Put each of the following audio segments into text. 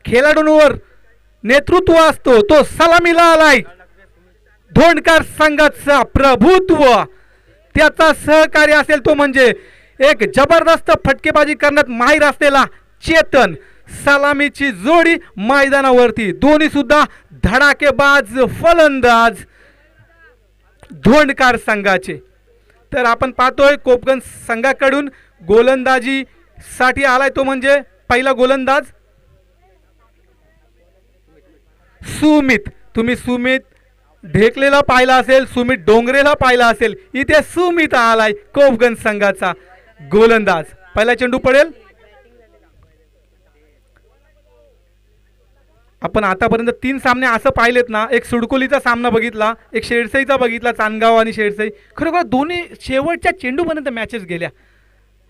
खेळाडूंवर नेतृत्व असतो तो सलामीला आलाय. धोंडकर संघाचा प्रभुत्व त्याचा सहकारी असेल तो म्हणजे एक जबरदस्त फटकेबाजी करण्यात माहीर असलेला चेतन. सलामीची जोडी मैदानावरती दोन्ही सुद्धा धडाकेबाज फलंदाज धोंडकर संघाचे. तर आपण पाहतोय कोपगण संघाकडून गोलंदाजी साठी आलाय तो म्हणजे पहिला गोलंदाज सुमित. तुम्ही सुमित ढेकलेला पाहिला असेल, सुमित डोंगरेला पाहिला असेल, इथे सुमित आलाय कोपगण संघाचा गोलंदाज. पहिला चेंडू पडेल. आपण आतापर्यंत 3 सामने असं पाहिलेत ना, एक सुडकोलीचा सामना बघितला, एक शेडसईचा बघितला, चांदगाव आणि शेडसई. खरोखर दोन्ही शेवटच्या चेंडूपर्यंत मॅचेस गेल्या.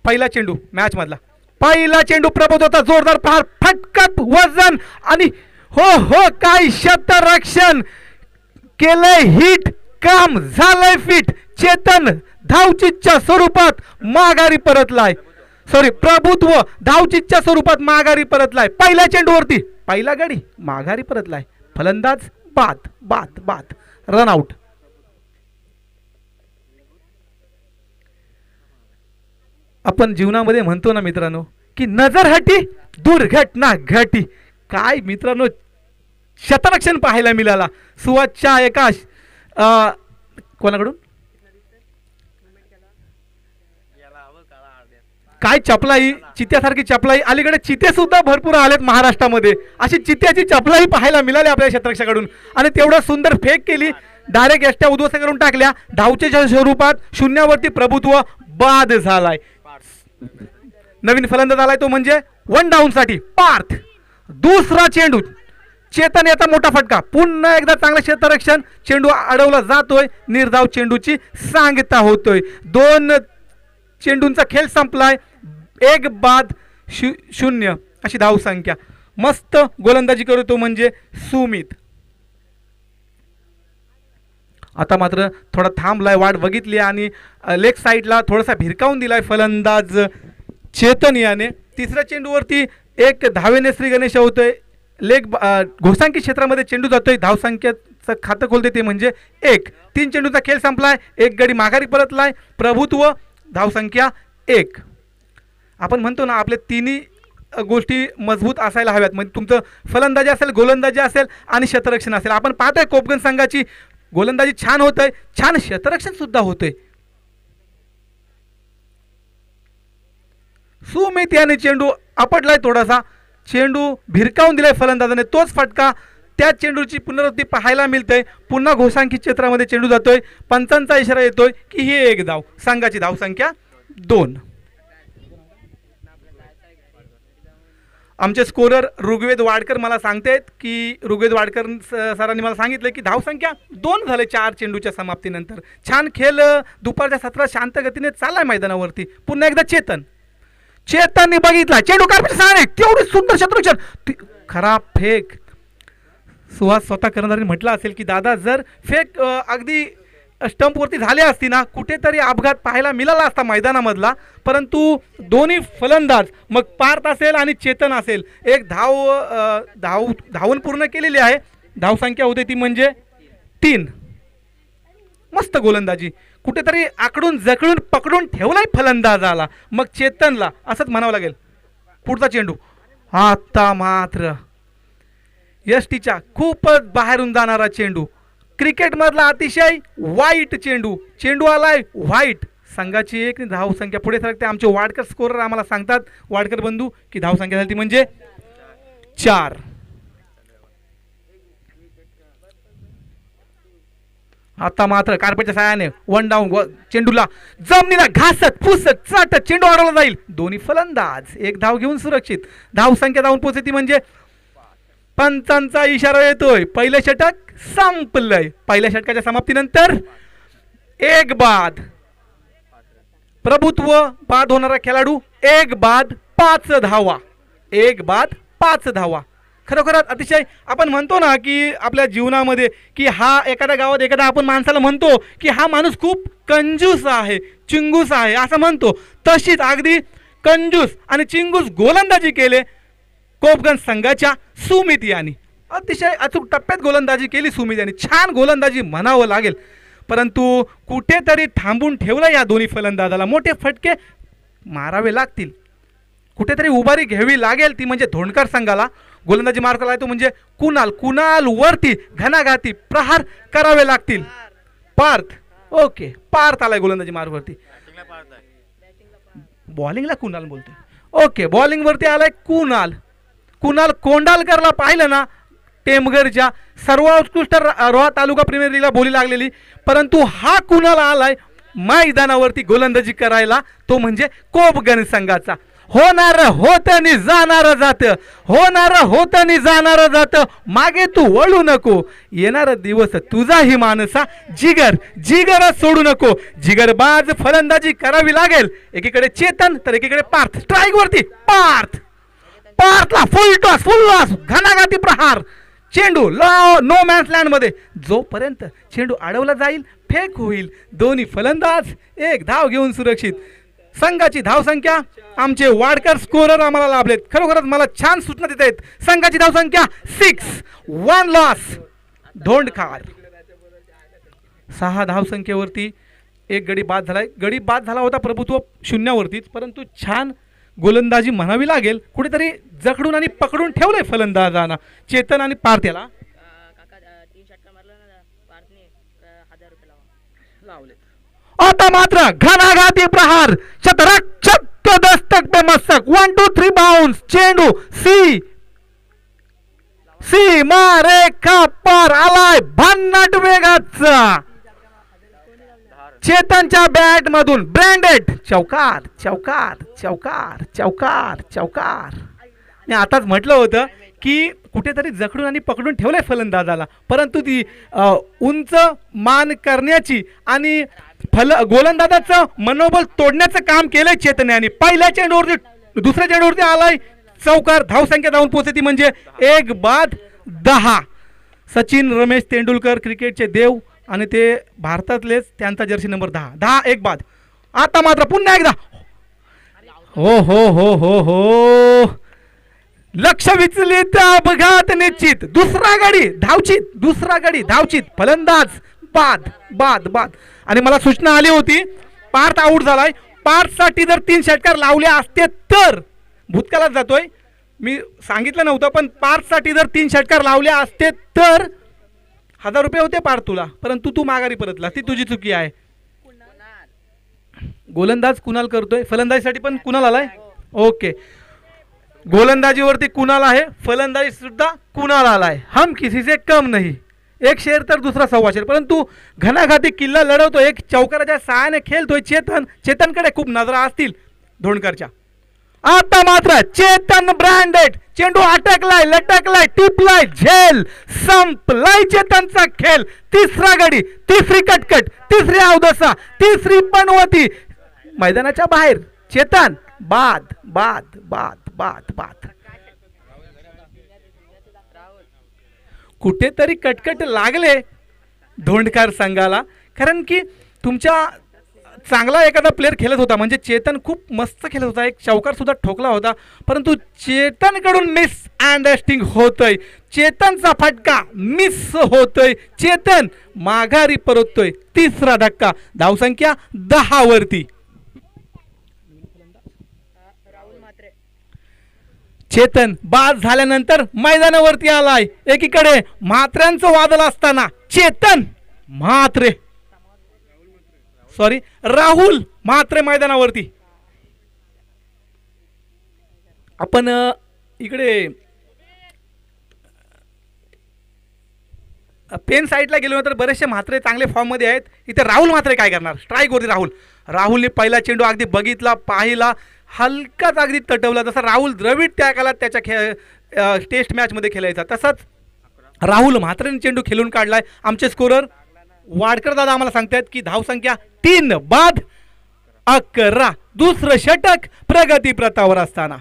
पहिला चेंडू मॅच मधला पहिला चेंडू प्रबोध होता, जोरदार प्रहार, फटकत वजन आणि हो हो काय शतरक्षण केलंय, हिट काम झालंय फिट. चेतन धावचीच्या स्वरूपात माघारी परतलाय, सॉरी प्रभुत्व धावचीच्या स्वरूपात माघारी परतलाय. पहिल्या चेंडूवरती पहिला गडी माघारी परतलाय. फलंदाज बाद बाद बाद रनआउट. आपण जीवनामध्ये म्हणतो ना मित्रांनो की नजर हटी दुर्घटना घटी. काय मित्रांनो शतरक्षण पाहायला मिळाला सुवासच्या एका कोणाकडून काय चपलाई, चित्यासारखी चपलाई. अलीकडे चिते सुद्धा भरपूर आलेत महाराष्ट्रामध्ये. अशी चित्याची चपलाई पाहायला मिळाली आपल्या शतरक्षकाकडून. आणि तेवढं सुंदर फेक केली, डायरेक्ट एष्ट्या उद्ध्वस्त करून टाकल्या. धावचेच्या स्वरूपात शून्यावरती प्रभुत्व बाद झालाय. नवीन फलंदाज आलाय तो म्हणजे 1 डाऊन साठी पार्थ. दुसरा चेंडू चेतन याचा मोठा फटका. पुन्हा एकदा चांगलं क्षेत्ररक्षण, चेंडू अडवला जातोय, निर्धाव चेंडूची सांगता होतोय. 2 चेंडूंचा खेळ संपलाय. 1 बाद 0 अशी धाव संख्या. मस्त गोलंदाजी करतो म्हणजे सुमित. आता मात्र थोडा थांबलाय, वाट बघितली आणि लेग साईडला थोडासा भिरकावून दिलाय फलंदाज चेतन याने. तिसऱ्या चेंडूवरती 1 धावेने श्री गणेश होतोय. लेग घोसांकी क्षेत्रामध्ये चेंडू जातोय, धावसंख्येचं खातं खोलते ते म्हणजे 1. 3 चेंडूचा खेळ संपलाय, 1 गडी माघारी परतलाय, प्रभुत्व धावसंख्या 1. आपण म्हणतो ना आपले तिन्ही गोष्टी मजबूत असायला हव्यात. म्हणजे तुमचं फलंदाजी असेल, गोलंदाजी असेल आणि क्षेत्ररक्षण असेल. आपण पाहतोय कोपगण संघाची गोलंदाजी छान होतंय, छान क्षेत्ररक्षण सुद्धा होतंय. सुमित याने चेंडू आपटलाय, थोडासा चेंडू भिरकावून दिलाय फलंदाजाने. तोच फटका त्या चेंडूची पुनरावृत्ती पाहायला मिळते. पुन्हा घोसांकी क्षेत्रामध्ये चेंडू जातोय. पंचांचा इशारा येतोय की ही 1 धाव. संघाची धावसंख्या 2. आमचे स्कोरर ऋग्वेद वाडकर मला सांगतायत की ऋग्वेद वाडकर सरांनी मला सांगितलं की धावसंख्या 2 झाले 4 चेंडूच्या समाप्तीनंतर. छान खेळ दुपारच्या सत्रात शांत गतीने चाललाय मैदानावरती. पुन्हा एकदा चेतनने बघितला चेंडू कारपेट साने, तेवढी सुंदर क्षेत्ररक्षण, खराब फेक. सुहास स्वतः कर्णधारांनी म्हटलं असेल की दादा जर फेक अगदी स्टंपवरती झाले असती ना कुठेतरी अपघात पाहायला मिळाला असता मैदानामधला. परंतु दोन्ही फलंदाज मग पार्थ असेल आणि चेतन असेल 1 धावून पूर्ण केलेली आहे. धावसंख्या होते ती म्हणजे 3. मस्त गोलंदाजी, कुठेतरी आकडून जखडून पकडून ठेवलाय फलंदाजाला. मग चेतनला असंच म्हणावं लागेल. पुढचा चेंडू आता मात्र यष्टीच्या खूपच बाहेरून जाणारा चेंडू. क्रिकेटमधला अतिशय वाईट चेंडू आलाय वाईट. संघाची 1 धावसंख्या पुढे सरकते. आमचे वाडकर स्कोरर आम्हाला सांगतात, वाडकर बंधू, की धावसंख्या झाली ती म्हणजे 4. आता मात्र कार्पेटच्या साहाय्याने 1 डाऊन. चेंडूला जमिनीला घासत फुसत चाटत चेंडू अडवला जाईल. दोन्ही फलंदाज 1 धाव घेऊन सुरक्षित. धावसंख्या जाऊन पोहोचते म्हणजे पंचांचा इशारा येतोय. पहिलं षटक संपलंय. पहिल्या षटकाच्या समाप्तीनंतर 1 बाद. प्रभुत्व बाद होणारा खेळाडू 1 बाद 5 धावा. 1 बाद 5 धावा. खरोखरच अतिशय आपण म्हणतो ना की आपल्या जीवनामध्ये की हा एखाद्या गावात एखादा आपण माणसाला म्हणतो की हा माणूस खूप कंजूस आहे, चिंगूस आहे असं म्हणतो. तशीच अगदी कंजूस आणि चिंगूस गोलंदाजी केले कोपगंज संघाच्या सुमित यांनी अतिशय अचूक टप्प्यात गोलंदाजी केली. सुमित यांनी छान गोलंदाजी म्हणावं लागेल, परंतु कुठेतरी थांबून ठेवलं या दोन्ही फलंदाजाला. मोठे फटके मारावे लागतील, कुठेतरी उभारी घ्यावी लागेल, ती म्हणजे धोंडकर संघाला. गोलंदाजी मार्गाला आहे तो म्हणजे कुणाल वरती घणाघाती प्रहार करावे लागतील. पार्थ, ओके, पार्थ आलाय गोलंदाजी मार्गवरती. बॉलिंगला कुणाल बोलतोय, ओके, बॉलिंगवरती आलाय कुणाल कोंडालकरला पाहिलं ना, टेमघरच्या सर्वोत्कृष्ट रोहा तालुका प्रीमियर लीगला बोली लागलेली, परंतु हा कुणाल आलाय मैदानावरती गोलंदाजी करायला, तो म्हणजे कोपगंज संघाचा. होणार होत आणि जाणार जात, होणार होत आणि जाणार जात, मागे तू वळू नको, येणार दिवस तुझाही मानसा, जिगर सोडू नको. जिगरबाज फलंदाजी करावी लागेल. एकीकडे चेतन तर एकीकडे पार्थ. स्ट्राईक वरती पार्थला फुल लॉस, घणाघाती प्रहार. चेंडू नो मॅन्स लँड मध्ये, जोपर्यंत चेंडू अडवला जाईल फेक होईल. दोन्ही फलंदाज एक धाव घेऊन सुरक्षित. संघाची धावसंख्या, आमचे वाडकर स्कोरर आम्हाला लाभलेत, खरोखरच मला छान सूचना देत आहेत. संघाची धावसंख्या 6, 1 लॉस. धोंडकार 6 धावसंख्येवरती एक गडी बाद झालाय. गडी बाद झाला होता प्रभुत्व शून्यावरतीच, परंतु छान गोलंदाजी म्हणावी लागेल. कुठेतरी जखडून आणि पकडून ठेवलंय फलंदाजांना चेतन आणि पार्थ याला. आता मात्र घणाघाती प्रहार, शतरक्षक दस्तक पे मस्तक, 1 2 3 बाउन्स. चेंडू सी मारे पार आलाय भन्नाट वेगाचा. चेतनच्या बॅट मधून ब्रँडेड चौकार. मी आताच म्हटलं होतं की कुठेतरी जखडून आणि पकडून ठेवलंय फलंदाजाला, परंतु ती उंच मान करण्याची आणि गोलंदाजाचं मनोबल तोडण्याचं काम केलंय चेतन यांनी. पहिल्या चेंडूवरती दुसऱ्या चेंडूवरती आलाय चौकार. धावसंख्या जाऊन पोहोचते म्हणजे 1 बाद 10. सचिन रमेश तेंडुलकर क्रिकेटचे देव आणि ते भारतातलेच, त्यांचा जर्सी नंबर 10, 1 बाद. आता मात्र पुन्हा एकदा हो लक्ष विचलित, अपघात निश्चित. दुसरा गडी धावचित. फलंदाज बाद. आणि मला सूचना आली होती, पार्थ आऊट झालाय. पार्थसाठी जर 3 षटकार लावले असते तर, भूतकाळात जातोय मी, सांगितलं नव्हतं, पण पार्थसाठी जर 3 षटकार लावले असते तर 1000 रुपये होते पार्थ तुला, परंतु तू माघारी परतला, ती तुझी चुकी आहे. गोलंदाज कुणाल करतोय, फलंदाजीसाठी पण कुणाल आलाय. ओके, गोलंदाजीवरती कुणाल आहे, फलंदाजी सुद्धा कुणाल आलाय. हम किसी से कम नहीं. एक शेर तर दुसरा 1.25 शेर, परंतु घणाघाती किल्ला लढवतो. एक चौकाराच्या सहाय्याने खेळतोय चेतनकडे खूप नजरा असतील धोंडकरच्या. आता मात्र चेतन ब्रँडेड, चेंडू अटकलाय, लटकलाय, टिपलाय, झेल, संपलाय चेतनचा खेळ. तिसरा गडी, तिसरी कटकट, तिसरी अवदसा, तिसरी पनवती. मैदानाच्या बाहेर चेतन बाद. कुठेतरी कटकट लागले धोंडकर संघाला, कारण की तुमच्या चांगला एखादा प्लेअर खेळत होता, म्हणजे चेतन खूप मस्त खेळत होता, एक चौकार सुद्धा ठोकला होता, परंतु चेतनकडून मिस अंडरस्टँडिंग होतोय. चेतनचा फटका मिस होतोय, चेतन माघारी परततोय. तिसरा धक्का. धावसंख्या 10 वरती. चेतन बाद झाल्यानंतर मैदानावरती आलाय. एकीकडे म्हात्र्यांचं वादळ असताना राहुल म्हात्रे मैदानावरती. आपण इकडे पेन साईडला गेलो तर बरेचसे म्हात्रे चांगले फॉर्म मध्ये आहेत. इथे राहुल म्हात्रे काय करणार, स्ट्राईक वरती राहुलने पहिला चेंडू अगदी बघितला, पाहिला, हलकाच अगदी तटवला. जसा राहुल द्रविड त्या काळात त्याच्या टेस्ट मॅच मध्ये खेळायचा, तसाच राहुल म्हात्रेने चेंडू खेळून काढलाय. आमचे स्कोरर वाडकर दादा आम्हाला सांगतायत की धावसंख्या 3 बाद 11. दुसरं षटक प्रगती प्रतावर असताना.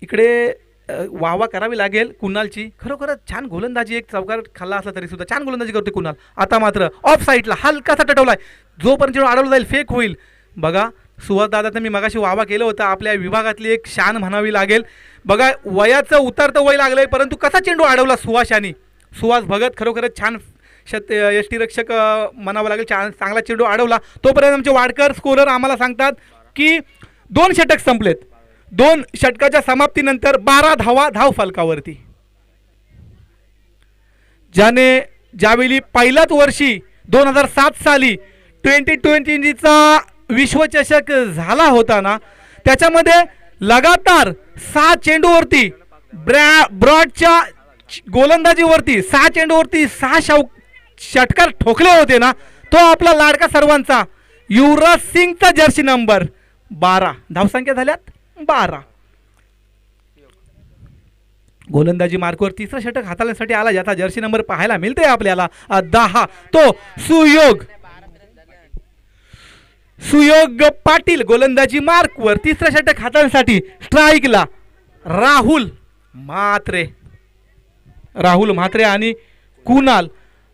इकडे वाहवा करावी लागेल कुणालची. खरोखरच छान गोलंदाजी, एक चौकार खाल्ला असला तरी सुद्धा छान गोलंदाजी करते कुणाल. आता मात्र ऑफ साईडला हलकासा टटवलाय, जोपर्यंत चेंडू अडवला जाईल फेक होईल. बघा सुहास दादाचं मी मगाशी वाहवा केलं होतं, आपल्या विभागातली एक शान म्हणावी लागेल. बघा वयाचं उतरतं वय लागलंय, परंतु कसा चेंडू अडवला सुहाशानी. सुहास भगत खरोखरच छान यष्टीरक्षक म्हणावं लागेल, छान चांगला चेंडू अडवला. तोपर्यंत आमचे वाडकर स्कोरर आम्हाला सांगतात की 2 षटक संपलेत. 2 षटकाच्या समाप्तीनंतर 12 धावा धाव फलकावरती. ज्यावेळी पहिल्याच वर्षी 2007 साली 2020चा विश्वचषक झाला होता ना, त्याच्यामध्ये लगातार 6 चेंडूवरती ब्रॉडच्या गोलंदाजीवरती 6 चेंडूवरती 6 षटकार ठोकले होते ना, तो आपला लाडका सर्वांचा युवराज सिंगचा जर्सी नंबर 12. धावसंख्या झाल्यात 12. गोलंदाजी मार्कवर 3रं षटक हाताळण्यासाठी आला, ज्याचा जर्सी नंबर पाहायला मिळते आपल्याला 10. तो सुयोग पाटील. गोलंदाजी मार्कवर 3रं षटक हाताळण्यासाठी स्ट्राईकला राहुल म्हात्रे आणि कुणाल.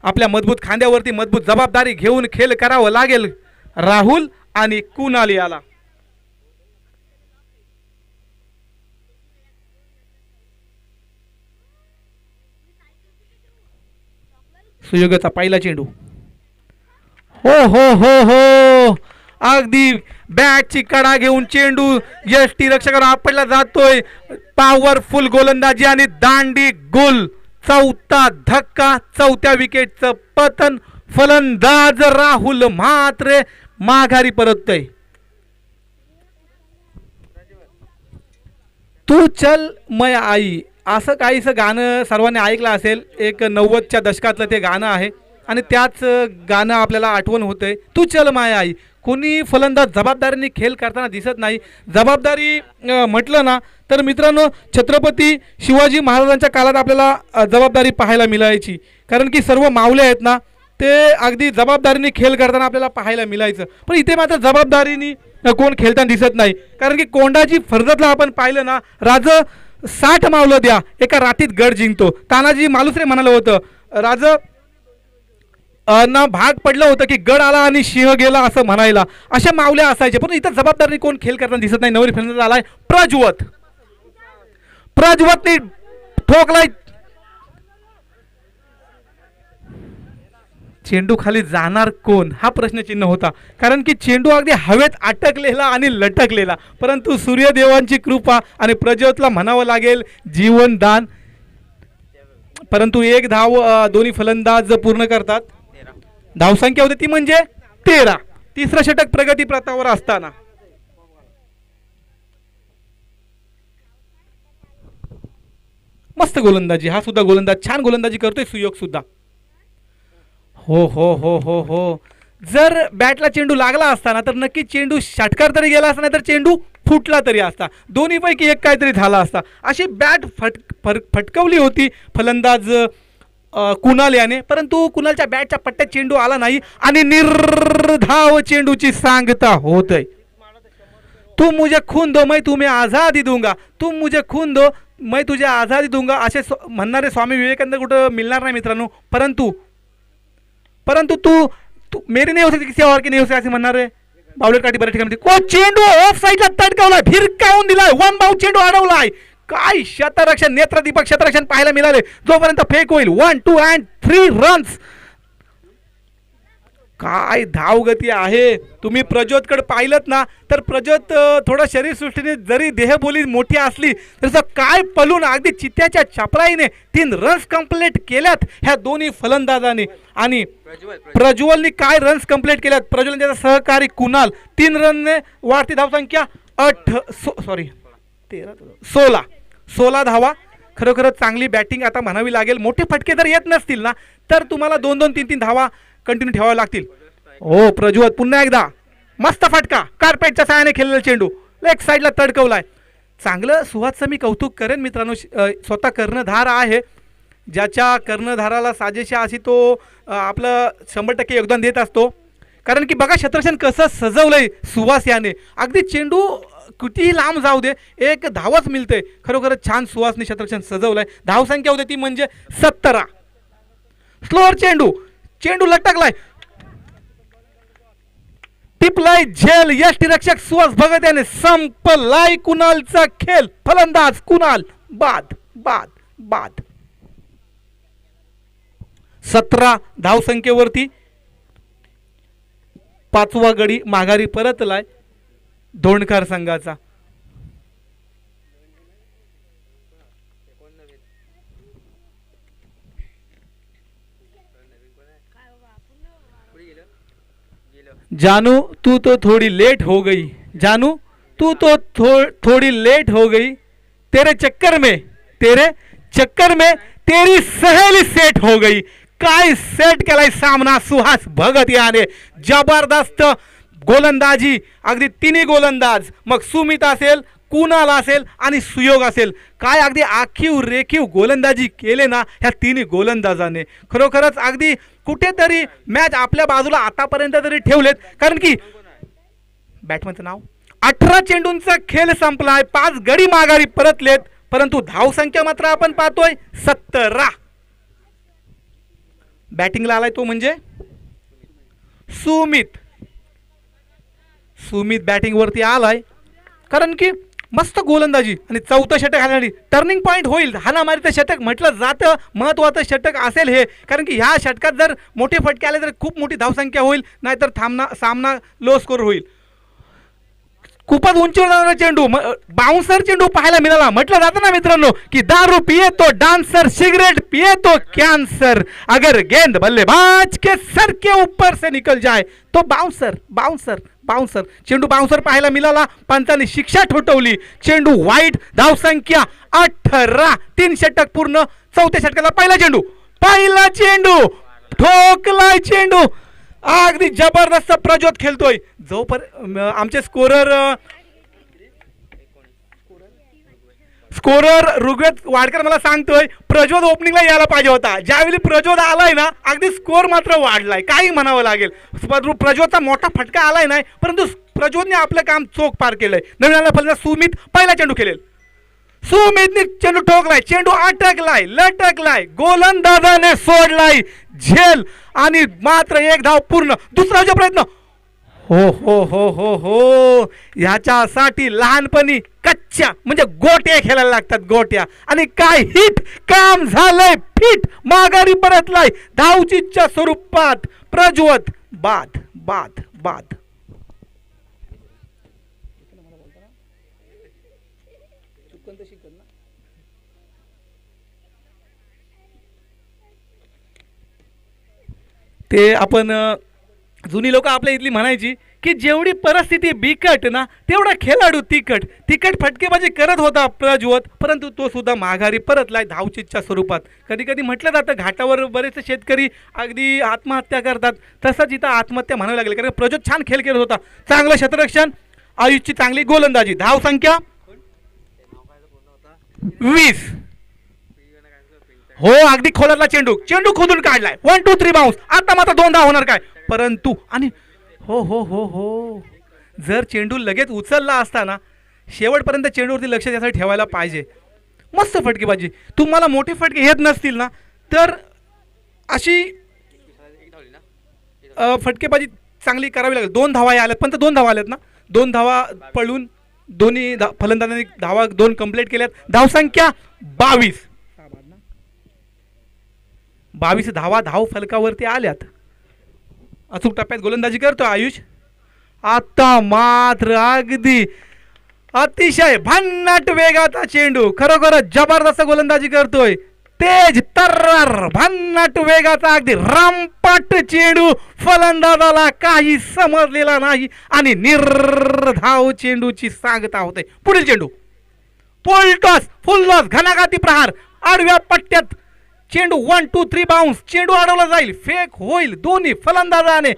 आपल्या मजबूत खांद्यावरती मजबूत जबाबदारी घेऊन खेळ करावं लागेल राहुल आणि कुणाल याला. सुयोगाचा पहिला चेंडू. हो हो हो हो, अगदी बॅटची कडा घेऊन चेंडू यष्टीरक्षकावर आपटला जातोय. पॉवरफुल गोलंदाजी आणि दांडी गोल. 4था धक्का, 4थ्या विकेटचं पतन. फलंदाज राहुल म्हात्रे माघारी परततोय. तू चल मै आई, असं काहीसं गाणं सर्वांनी ऐकलं असेल. एक 90च्या दशकातलं ते गाणं आहे आणि त्याच गाणं आपल्याला आठवण होतंय. तू चल माय आई. कोणी फलंदाज जबाबदारीने खेळ करताना दिसत नाही. जबाबदारी म्हटलं ना तर मित्रांनो, छत्रपती शिवाजी महाराजांच्या काळात आपल्याला जबाबदारी पाहायला मिळायची. कारण की सर्व मावले आहेत ना, ते अगदी जबाबदारीने खेळ करताना आपल्याला पाहायला मिळायचं. पण इथे मात्र जबाबदारीने कोण खेळताना दिसत नाही. कारण की कोंडाजी फर्जतला आपण पाहिलं ना, राज 60 मावलं द्या एका रातीत गड जिंकतो. तानाजी मालुसरे म्हणालं होतं, राज ना भाग पडलं होतं की गड आला आणि सिंह गेला असं म्हणायला. अशा मावल्या असायच्या. पण इथं जबाबदारी कोण खेळ करताना दिसत नाही. नवरी फलंदाज आलाय प्रज्वतने ठोकलाय. चेंडू खाली जाणार कोण हा प्रश्नचिन्ह होता. कारण की चेंडू अगदी हवेत अटकलेला आणि लटकलेला. परंतु सूर्यदेवांची कृपा आणि प्रज्वतला म्हणावं लागेल जीवनदान. परंतु 1 धाव दोन्ही फलंदाज पूर्ण करतात. धावसंख्या होती ती म्हणजे 13. 3रं षटक प्रगती प्रतावर असताना मस्त गोलंदाजी. हा सुद्धा गोलंदाज छान गोलंदाजी करतोय सुयोग सुद्धा. हो हो हो हो हो, जर बॅटला चेंडू लागला असता ना तर नक्की चेंडू षटकार तरी गेला असता, नाही तर चेंडू फुटला तरी असता. दोन्हीपैकी एक काहीतरी झाला असता. अशी बॅट फटकवली होती फलंदाज कुणाल याने. परंतु कुणालच्या बॅटच्या पट्ट्यात चेंडू आला नाही आणि निर्धाव चेंडूची सांगता होतय. तू मुझे खून दो मैं तुम्हें आझादी दूंगा, तू मुझे खून दो मैं तुझे आझादी दूंगा असे म्हणणारे स्वामी विवेकानंद कुठं मिळणार नाही मित्रांनो. परंतु तू मेरी नाही हो सकती किसी और की नहीं हो सकती असे म्हणणारे बावलेट काठी बऱ्याच ठिकाणी. को चेंडू ऑफ साईडला तडकावलाय, भिरकावून दिलाय, 1 बाउंड चेंडू अडवलाय. काय क्षेत्ररक्षण, नेत्रदीपक क्षेत्ररक्षण पाहायला मिळाले. जोपर्यंत फेक होईल 1, 2 and 3 रन्स. काय धावगती आहे. तुम्ही प्रज्वतकडे पाहिलत ना तर प्रज्वत थोडा शरीरसृष्टीने जरी देहबोली मोठी असली तसं काय पलून अगदी चित्त्याच्या चपराईने 3 रन्स कंप्लीट केल्यात ह्या दोन्ही फलंदाजांनी. आणि प्रज्वलनी काय रन्स कंप्लीट केल्यात. प्रज्वल त्याचा सहकारी कुणाल 3 रनने वाढती धावसंख्या 16 धावा. खरोखरच चांगली बॅटिंग आता म्हणावी लागेल. मोठे फटके जर येत नसतील ना तर तुम्हाला 2-2, 3-3 धावा कंटिन्यू ठेवाव्या लागतील. हो प्रज्वल पुन्हा एकदा मस्त फटका. कार्पेटच्या साहाय्याने खेळलेला चेंडू लेग साईडला तडकवलाय. चांगलं सुहासचं मी कौतुक करेन मित्रांनो. स्वतः कर्णधार आहे, ज्याच्या कर्णधाराला साजेशा अशी तो आपलं 100% योगदान देत असतो. कारण की बघा क्षेत्ररक्षण कसं सजवलंय सुहास याने. अगदी चेंडू कितीही लांब जाऊ दे, एक धावच मिळते. खरोखरच छान सुहासनी क्षेत्ररक्षण सजवलंय. धावसंख्या होते ती म्हणजे 17. स्लोअर चेंडू, चेंडू लटकलाय, टिपलाय झेल. यष्टीरक्षक सुहास भगत याने संपलाय कुणालचा खेळ. फलंदाज कुणाल. बाद बाद बाद. 17 धावसंख्येवरती 5वा गडी माघारी परतलाय धोंडकर संघाचा. जानू तू तो थोड़ी लेट हो गई, जानू तू तो थोड़ी लेट हो गई, तेरे चक्कर में तेरी सहेली सेट हो गई. काय सेट केलाय सामना सुहास भगत याने. जबरदस्त गोलंदाजी, अगदी तिन्ही गोलंदाज, मग सुमित असेल, कुणाल असेल आणि सुयोग असेल, काय अगदी आखीव रेखीव गोलंदाजी केले ना ह्या तिन्ही गोलंदाजाने. खरोखरच अगदी कुठेतरी मॅच आपल्या बाजूला आतापर्यंत तरी ठेवलेत. कारण की बॅटमनचं नाव 18 चेंडूंचा खेळ संपलाय, 5 गडी माघारी परतलेत, परंतु धावसंख्या मात्र आपण पाहतोय 17. बॅटिंगला आलाय तो म्हणजे सुमित. सुमित बॅटिंग वरती आलाय कारण की मस्त गोलंदाजी आणि 4थं षटक हाणणारी टर्निंग पॉईंट होईल. हाणामारीचं षटक म्हटलं जातं, महत्त्वाचं षटक असेल हे. कारण की ह्या षटकात जर मोठे फटके आले तर खूप मोठी धावसंख्या होईल, नाहीतर सामना लो स्कोर होईल. खूपच उंचीवर जाणारा चेंडू, बाउन्सर चेंडू पाहायला मिळाला. म्हटलं जातं ना मित्रांनो की दारू पिए तो डांसर, सिगरेट पिए तो कॅन्सर, अगर गेंद बल्लेबाज के सर के ऊपर से निकल जाए तो बाउन्सर बाउन्सर बाउन्सर. चेंडू बाउन्सर पाहायला मिळाला, पंचांनी शिक्षा ठोठवली. चेंडू वाईट, धावसंख्या 18. 3 षटक पूर्ण. 4थ्या षटकाला पहिला चेंडू ठोकलाय चेंडू. अगदी जबरदस्त प्रज्योत खेळतोय. आमचे स्कोरर ऋग्वेद वाडकर मला सांगतोय प्रज्योत ओपनिंगला यायला पाहिजे होता. ज्यावेळी प्रज्योत आलाय ना अगदी स्कोर मात्र वाढलाय, काही म्हणावं लागेल. प्रज्योतचा मोठा फटका आलाय नाही, परंतु प्रज्योतने आपलं काम चोख पार केलंय. नवीन आला फलंदाज सुमित पहिला चेंडू खेळेल. सुमितने चेंडू ठोकलाय, चेंडू अटकलाय, लटकलाय, गोलंदाजाने सोडलाय झेल आणि मात्र 1 धाव पूर्ण. दुसरा प्रयत्न. हो हो हो हो हो, ह्याच्यासाठी लहानपणी कच्च्या म्हणजे गोट्या खेळायला लागतात, गोट्या. आणि काय हिट, काम झालंय फिट, माघारी परतलाय धावचीच्या स्वरूपात प्रज्वत. बाद बाद बाद. ते आपण जुनी लोक आपल्या इथली म्हणायची की जेवढी परिस्थिती बिकट ना तेवढा खेळाडू तिकट. तिकट फटकेबाजी करत होता प्रज्वत, परंतु तो सुद्धा माघारी परतलाय धावचीच्या स्वरूपात. कधी कधी म्हटलं जातं घाटावर बरेच शेतकरी अगदी आत्महत्या करतात, तसंच इथं आत्महत्या म्हणावं लागेल. कारण प्रज्वत छान खेळ खेळत होता, चांगलं क्षेत्ररक्षण, आयुषची चांगली गोलंदाजी. धावसंख्या 20. हो, अगदी खोलातला चेंडू, चेंडू खोदून काढलाय. 1 2 3 बाउन्स. आता मात्र 2 धाव होणार काय, परंतु आणि हो हो हो हो, जर चेंडू लगेच उचलला असता ना शेवटपर्यंत चेंडूवरती लक्ष त्यासाठी ठेवायला पाहिजे. मस्त फटकेबाजी. तुम्हाला मोठे फटके येत नसतील ना तर अशी फटकेबाजी चांगली करावी लागेल. 2 धावा आल्यात, पण 2 धावा आल्यात ना, 2 धावा पळून दोन्ही फलंदाजांनी धावा 2 कंप्लीट केल्यात. धावसंख्या 22. 22 धावा धाव फलकावरती आल्यात. अचूक टप्प्यात गोलंदाजी करतो आयुष. आता मात्र अगदी अतिशय भन्नाट वेगाचा चेंडू, खरोखरच जबरदस्त गोलंदाजी करतोय. तेज तर्रार भन्नाट वेगाचा अगदी रामपाट चेंडू, फलंदाजाला काही समजलेला नाही आणि निर्धाव चेंडूची सांगता होते. पुढील चेंडू पोल टॉस, फुल लॉस, घणाघाती प्रहार, आडव्या पट्ट्यात चेंडू 1 2 3 बाउन्स. चेंडू अडवला जाईल, फेक होईल. दोन्ही फलंदाजाने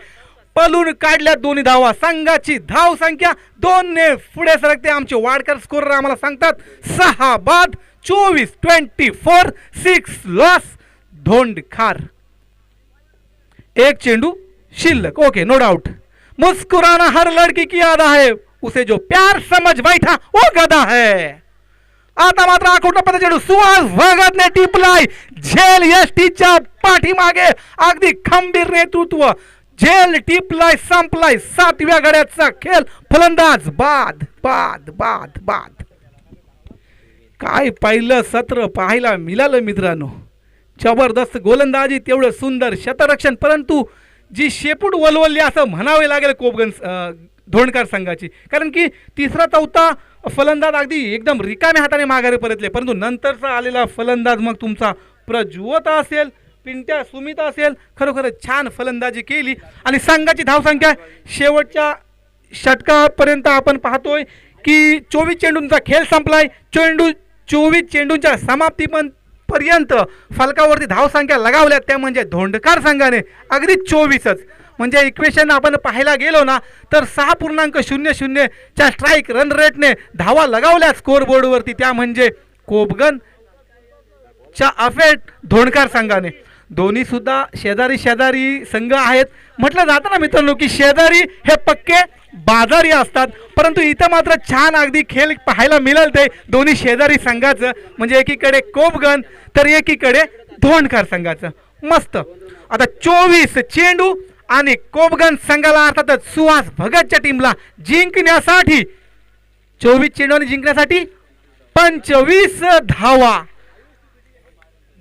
पलून काढल्या 2 धावा. संघाची धाव संख्या 2 ने पुढे सरकते. आमचे वाडकर स्कोरर आम्हाला सांगतात 6 बाद, 24 24, 6 लॉस. धोंडखार 1 चेंडू शिल्लक. Okay, no doubt. मुस्कुराना हर लड़की की याद है, उसे जो प्यार समझ बैठा वो गधा है. आता मात्र आखोटा पता चेंडू सुहास भगतने टिपलाय. झेल यष्टीच्या पाठीमागे अगदी खंबीर नेतृत्व. झेल टिपलाय, संपलाय 7व्या गड्याचा खेळ. फलंदाज बाद बाद बाद बाद. काय पहिलं सत्र पाहायला मिळालं मित्रांनो. जबरदस्त गोलंदाजी, तेवढं सुंदर शतरक्षण, परंतु जी शेपूट वलवलली असं म्हणावे लागेल कोपगन धोंडकर संघाची. कारण की तिसरा चौथा फलंदाज अगदी एकदम रिकाम्या हाताने माघारी परतले, परंतु नंतरचा आलेला फलंदाज मग तुमचा प्रज्वत असेल, पिंट्या सुमित असेल, खरोखरच छान फलंदाजी केली. आणि संघाची धावसंख्या शेवटच्या षटकापर्यंत आपण पाहतोय की 24 चेंडूंचा खेळ संपलाय. 24 चेंडूंच्या समाप्तीपर्यंत फलकावरती धावसंख्या लगावल्या त्या म्हणजे धोंडकर संघाने अगदी 24च. म्हणजे इक्वेशन आपण पाहायला गेलो ना तर 6.00 च्या स्ट्राईक रन रेटने धावा लगावल्या स्कोअर बोर्डवरती, त्या म्हणजे कोपगन च्या अफेट धोंडकर संघाने. दोन्ही सुद्धा शेजारी शेजारी संघ आहेत. म्हटलं जातं ना मित्रांनो की शेजारी हे पक्के बाजारी असतात, परंतु इथं मात्र छान अगदी खेळ पाहायला मिळेल ते दोन्ही शेजारी संघाचं. म्हणजे एकीकडे कोपगन तर एकीकडे धोंडकर संघाचं. मस्त. आता 24 चेंडू आणि कोपगन संघाला अर्थातच सुहास भगतच्या टीमला जिंकण्यासाठी 24 चेंडूने जिंकण्यासाठी 25 धावा.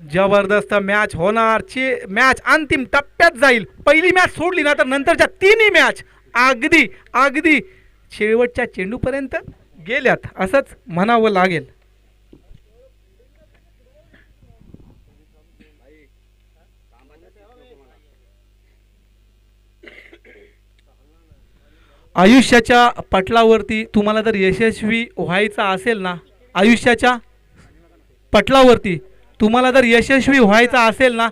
जबरदस्त मॅच होणार. मॅच अंतिम टप्प्यात जाईल. पहिली मॅच सोडली ना तर नंतरच्या तिन्ही मॅच अगदी अगदी शेवटच्या चेंडूपर्यंत गेल्यात असंच म्हणावं लागेल. आयुष्याच्या पटलावरती तुम्हाला जर यशस्वी व्हायचं असेल ना, आयुष्याच्या पटलावरती तुम्हाला जर यशस्वी व्हायचा असेल ना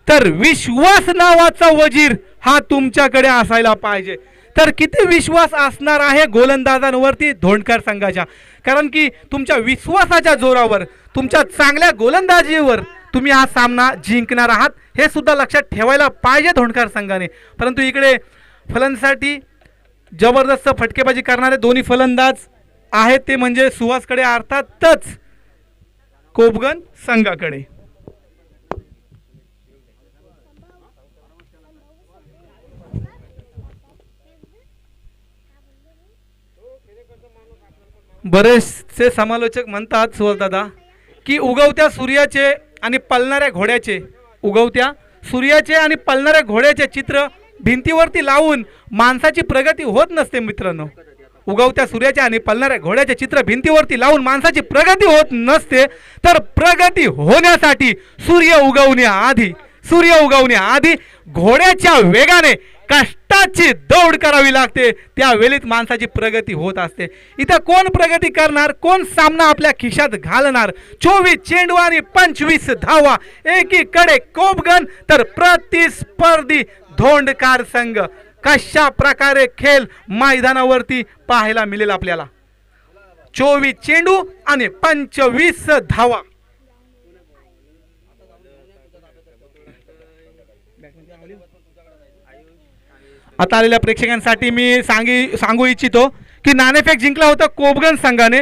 तर विश्वास नावाचा वजीर हा तुमच्याकडे असायला पाहिजे. तर किती विश्वास असणार आहे गोलंदाजांवरती धोंडकर संघाच्या. कारण की तुमच्या विश्वासाच्या जोरावर, तुमच्या चांगल्या गोलंदाजीवर तुम्ही हा सामना जिंकणार आहात हे सुद्धा लक्षात ठेवायला पाहिजे धोंडकर संघाने. परंतु इकडे फलंदाजीसाठी जबरदस्त फटकेबाजी करणारे दोन्ही फलंदाज आहेत, ते म्हणजे सुहासकडे अर्थातच कोपगन संघाकडे. बरेचसे समालोचक म्हणतात सुहासदादा की उगवत्या सूर्याचे आणि पळणाऱ्या घोड्याचे, उगवत्या सूर्याचे आणि पळणाऱ्या घोड्याचे चित्र भिंतीवरती लावून माणसाची प्रगती होत नसते मित्रांनो. उगवत्या सूर्याचे आणि पळणाऱ्या घोड्याचे चित्र भिंतीवरती लावून माणसाची प्रगती होत नसते. तर प्रगती होण्यासाठी सूर्य उगवण्याआधी घोड्याच्या वेगाने कष्टाची दौड करावी लागते. त्या वेळीत माणसाची प्रगती होत असते. इथं कोण प्रगती करणार, कोण सामना आपल्या खिशात घालणार. 24 चेंडू आणि 25 धावा. एकीकडे कोपगन तर प्रतिस्पर्धी धोंडकर संघ. कशा प्रकारे खेळ मैदानावरती पाहायला मिळेल आपल्याला. 24 चेंडू आणि 25 धावा. आता आलेल्या प्रेक्षकांसाठी मी सांगू इच्छितो की नाणेफेक जिंकला होता कोपगन संघाने.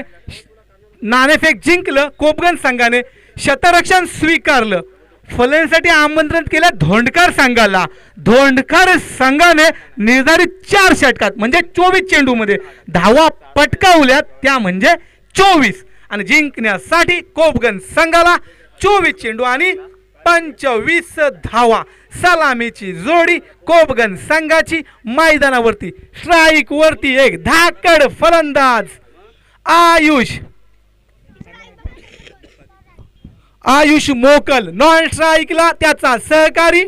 नाणेफेक जिंकलं कोपगन संघाने. शतरक्षण स्वीकारलं. फलंदाजीसाठी आमंत्रण केलं धोंडकर संघाला. धोंडकर संघाने निर्धारित 4 षटकात म्हणजे 24 चेंडूमध्ये धावा पटकावल्यात, त्या म्हणजे 24. आणि जिंकण्यासाठी कोपगन संघाला 24 चेंडू आणि 25 धावा. सलामीची जोडी कोपगन संघाची. मैदानावरती स्ट्राईक वरती एक धाकड फलंदाज आयुष मोकल. नॉन स्ट्राईकला त्याचा सहकारी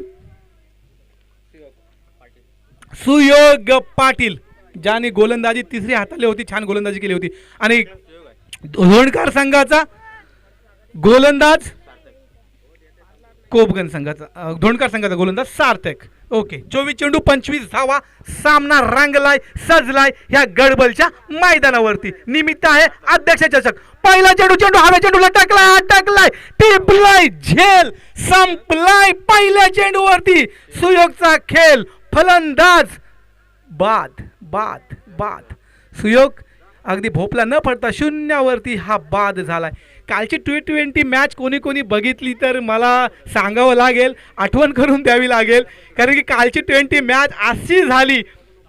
सुयोग पाटील, ज्याने गोलंदाजी तिसरी हाताळली होती, छान गोलंदाजी केली होती. आणि धोंडकर संघाचा गोलंदाज कोपगन संघाचा धोंडकर संघाचा गोलंदाज सार्थक. ओके. 24 चेंडू 25 धावा. सामना रंगलाय, सजलाय ह्या गडबलच्या मैदानावरती. निमित्त आहे अध्यक्ष चषक. पहिला चेंडू हव्या चेंडूला अटकलाय, टिपलाय, झेल संपलाय. पहिल्या चेंडूवरती सुयोगचा खेळ. फलंदाज बाद बाद बाद. सुयोग अगदी भोपला न पडता शून्यावरती हा बाद झालाय. कालची T20 मॅच कोणी कोणी बघितली तर मला सांगावं लागेल, आठवण करून द्यावी लागेल. कारण की कालची T20 मॅच अशी झाली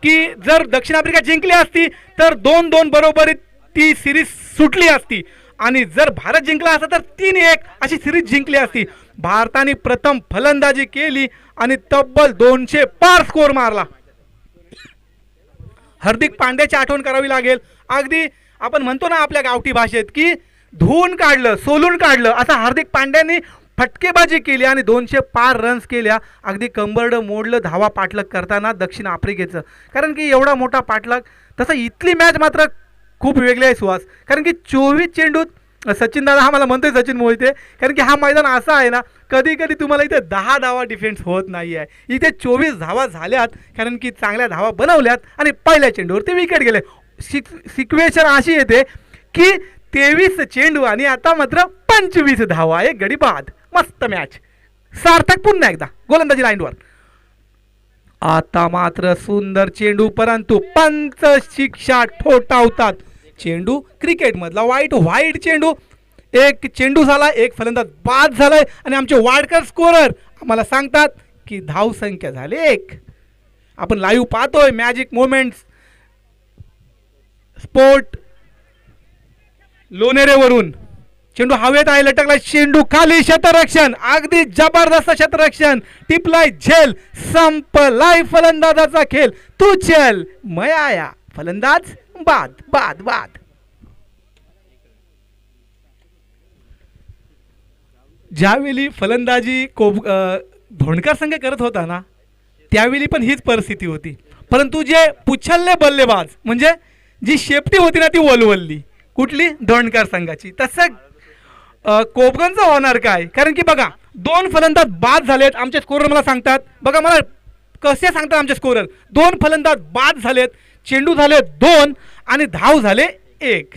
की जर दक्षिण आफ्रिका जिंकली असती तर 2-2 बरोबर ती सिरीज सुटली असती आणि जर भारत जिंकला असता तर 3-1 अशी सिरीज जिंकली असती. भारताने प्रथम फलंदाजी केली आणि तब्बल 200 पार स्कोर मारला. हार्दिक पांड्याची आठवण करावी लागेल. अगदी आपण म्हणतो ना आपल्या गावठी भाषेत की धुवून काढलं, सोलून काढलं, असं हार्दिक पांड्याने फटकेबाजी केली आणि 200 पार रन्स केल्या. अगदी कंबरडं मोडलं धावा पाठलाग करताना दक्षिण आफ्रिकेचं. कारण की एवढा मोठा पाठलाग. तसं इथली मॅच मात्र खूप वेगळी आहे सुहास. कारण की 24 चेंडूत सचिन दादा हा मला म्हणतोय, सचिन मोहिते, कारण की हा मैदान असा आहे ना, कधी कधी तुम्हाला इथे 10 धावा डिफेन्स होत नाही आहे. इथे 24 धावा झाल्यात कारण की चांगल्या धावा बनवल्यात आणि पहिल्या चेंडूवरती विकेट गेले. सिक्वेशन अशी येते की 23 चेंडू आणि आता मात्र 25 धावा, एक गडी बाद. मस्त मॅच. सार्थक पुन्हा एकदा गोलंदाजी लाईनवर. आता मात्र सुंदर चेंडू, परंतु पंच शिक्षा ठोठावतात. चेंडू क्रिकेटमधला वाईट चेंडू. एक चेंडू झाला, एक फलंदाज बाद झालाय आणि आमचे वाडकर स्कोरर आम्हाला सांगतात की धावसंख्या झाली 1. आपण लाईव्ह पाहतोय मॅजिक मोमेंट्स स्पोर्ट लोणेरेवरून. चेंडू हवेत आहे, लटकला चेंडू खाली, क्षेत्ररक्षण, अगदी जबरदस्त क्षेत्ररक्षण, टिपलाय झेल, संपलाय फलंदाजाचा खेळ. तू चल मैं आया, फलंदाज बाद बाद बाद. ज्यावेळी फलंदाजी धोणकर संघ करत होता ना त्यावेळी पण हीच परिस्थिती होती. परंतु जे पुच्छल्ले बल्लेबाज म्हणजे जी शेपटी होती ना ती वलवल्ली. कुठली? धोणकर संघाची. तसं कोपगनचं होणार काय? कारण की बघा 2 फलंदाज बाद झालेत. आमचे स्कोरर मला सांगतात, बघा मला कसे सांगतात आमचे स्कोरर, 2 फलंदाज बाद झालेत, चेंडू झाले 2 आणि धाव झाले 1.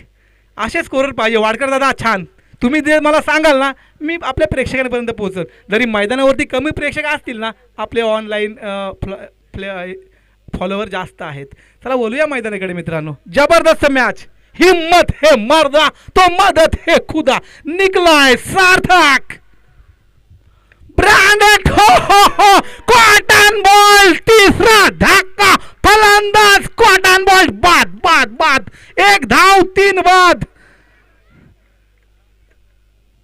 असे स्कोरर पाहिजे. वाडकर दादा छान. तुम्ही जे मला सांगाल ना मी आपल्या प्रेक्षकांपर्यंत पोहोचल. जरी मैदानावरती कमी प्रेक्षक असतील ना आपले ऑनलाईन फॉलोवर जास्त आहेत. चला बोलूया मैदानाकडे मित्रांनो. जबरदस्त मॅच. हिम्मत है मर्दा तो मदद है खुदा. निकलाय सार्थक. ब्रँडेड हो कॉटन बॉल. तिसरा धक्का. फलंदाज कॉटन बॉल बाद बाद बाद. 1 धाव 3 बाद.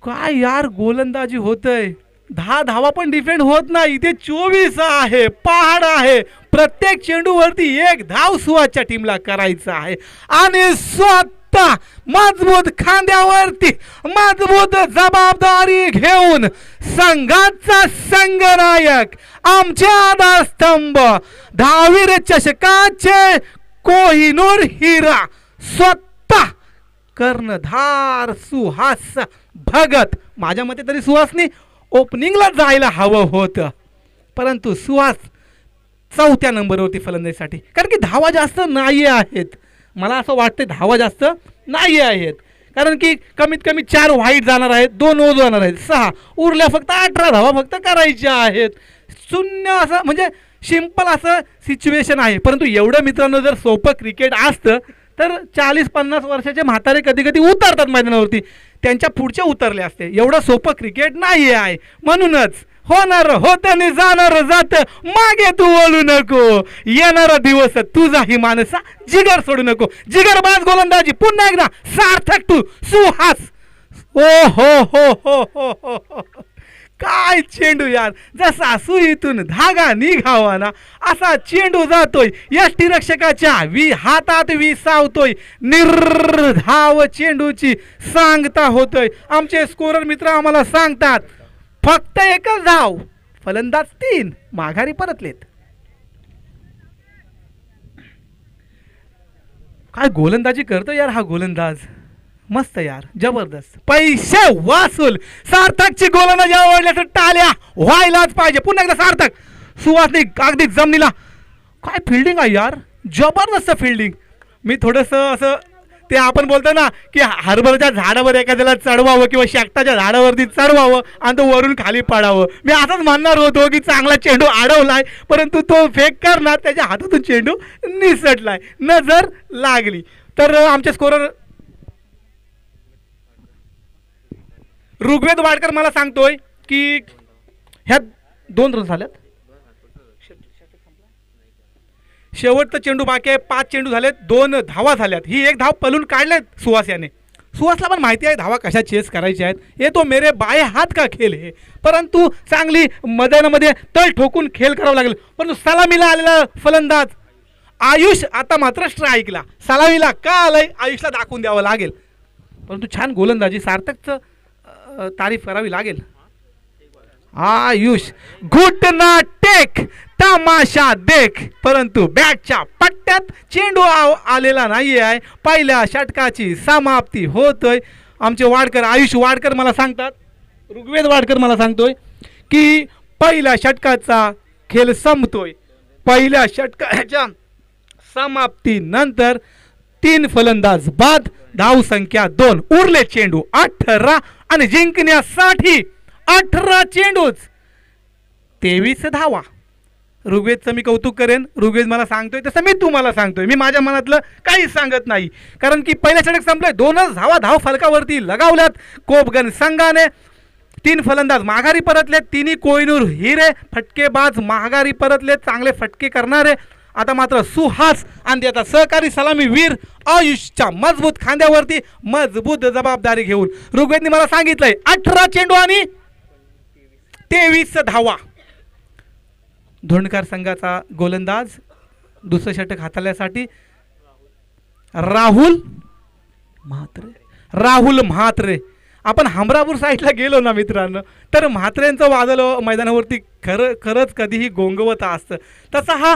काय यार गोलंदाजी होतय. 10 धावा पण डिफेंड होत नाही. इथे 24 आहे. पहाड आहे. प्रत्येक चेंडूवरती 1 धाव सुहासच्या टीमला करायचं आहे आणि स्वतः मजबूत खांद्यावरती मजबूत जबाबदारी घेऊन संघाचा संघनायक आमचे आधारस्तंभ दहावीर चषकाचे कोहिनूर हिरा स्वतः कर्णधार सुहास भगत. माझ्या मते तरी सुहासने ओपनिंगला जायला हवं होतं, परंतु सुहास 4थ्या नंबरवरती फलंदाजीसाठी. कारण की धावा जास्त नाही आहेत. मला असं वाटतं धावा जास्त नाही आहेत. कारण की कमीत कमी 4 व्हाईट जाणार आहेत, 2 नो जाणार आहेत, 6 उरल्या फक्त 18 धावा फक्त करायच्या आहेत. शून्य असं म्हणजे सिंपल असं सिच्युएशन आहे. परंतु एवढं मित्रांनो जर सोपं क्रिकेट असतं तर 40-50 वर्षाचे म्हातारे कधी कधी उतरतात मैदानावरती. त्यांच्या पुढचे उतरले असते. एवढं सोपं क्रिकेट नाही आहे. म्हणूनच होणार होतं आणि जाणार जात मागे तू बोलू नको. येणारा दिवस तुझाही माणसा जिगर सोडू नको. जिगरबाज गोलंदाजी पुन्हा एकदा सार्थक टू सुहास. ओ हो हो हो हो हो काय चेंडू यार. जसा सुईतून धागा निघावा ना असा चेंडू जातोय. यष्टीरक्षकाच्या हातात विसावतोय. निर्धाव चेंडूची सांगता होतोय. आमचे स्कोरर मित्र आम्हाला सांगतात फक्त 1च धाव. फलंदाज 3 माघारी परतलेत. काय गोलंदाजी करतो यार हा गोलंदाज. मस्त यार, जबरदस्त. पैसे वासूल. सार्थकची गोलंदाजी आवडल्या तर टाळ्या व्हायलाच पाहिजे. पुन्हा एकदा सार्थक. सुहासने अगदी जमिनीला. काय फिल्डिंग आहे यार, जबरदस्त फिल्डिंग. मी थोडंसं असं ते आपण बोलतो ना की हरभऱ्याच्या झाडावर एखाद्याला चढवावं किंवा शेकटाच्या झाडावरती चढवावं आणि तो वरून खाली पाडावं. मी असंच म्हणणार होतो की चांगला चेंडू अडवलाय, परंतु तो फेक करणार त्याच्या हातातून चेंडू निसटलाय. नजर लागली. तर आमचे स्कोरर ऋग्वेद वाडकर मला सांगतोय की ह्या 2 रन झाल्यात, शेवटचा चेंडू बाकी आहे, 5 चेंडू झालेत, 2 धावा झाल्यात, ही 1 धाव पलून काढलेत सुहास याने. सुहासला पण माहिती आहे धावा कशा चेस करायच्या आहेत, हे तो मेरे बाये हात का खेळ हे, परंतु चांगली मैदानामध्ये तळ ठोकून खेळ करावा लागेल. परंतु सलामीला आलेला फलंदाज आयुष आता मात्र स्ट्राईकला, सलामीला का आलंय आयुषला दाखवून द्यावं लागेल. परंतु छान गोलंदाजी, सार्थकचं तारीफ करावी लागेल. आयुष घुटना टेक तमाशा देख, परंतु बॅटच्या पट्ट्यात चेंडू आलेला नाही आहे. पहिल्या षटकाची समाप्ती होतोय. आमचे वाडकर आयुष वाडकर मला सांगतात, ऋग्वेद वाडकर मला सांगतोय की पहिल्या षटकाचा खेळ संपतोय. पहिल्या षटकाच्या समाप्तीनंतर 3 फलंदाज बाद, धाव संख्या 2, उरले चेंडू 18 आणि जिंकण्यासाठी 18 चेंडूच 23 धावा. ऋग्वेदचं मी कौतुक करेन, ऋग्वेद मला सांगतोय तसं मी तुम्हाला सांगतोय, मी माझ्या मनातलं काहीच सांगत नाही. कारण की पहिल्या षटक संपलंय, 2च धावा धाव फलकावरती लगावल्यात. कोपगन संघाने 3 फलंदाज माघारी परतलेत, 3 कोहिनूर हिरे फटकेबाज माघारी परतलेत, चांगले फटके करणारे. आता मात्र सुहास आणि त्याचा सहकारी सलामी वीर आयुषच्या मजबूत खांद्यावरती मजबूत जबाबदारी घेऊन ऋग्वेदने मला सांगितलंय 18 चेंडू आणि 23 धावा. धोंडकर संघाचा गोलंदाज दुसरं षटक हाताळण्यासाठी राहुल म्हात्रे. आपण हमरापूर साईडला गेलो ना मित्रांनो, तर म्हात्रेंचं वादळ मैदानावरती खरंच कधीही गोंगवत असतं. तसा हा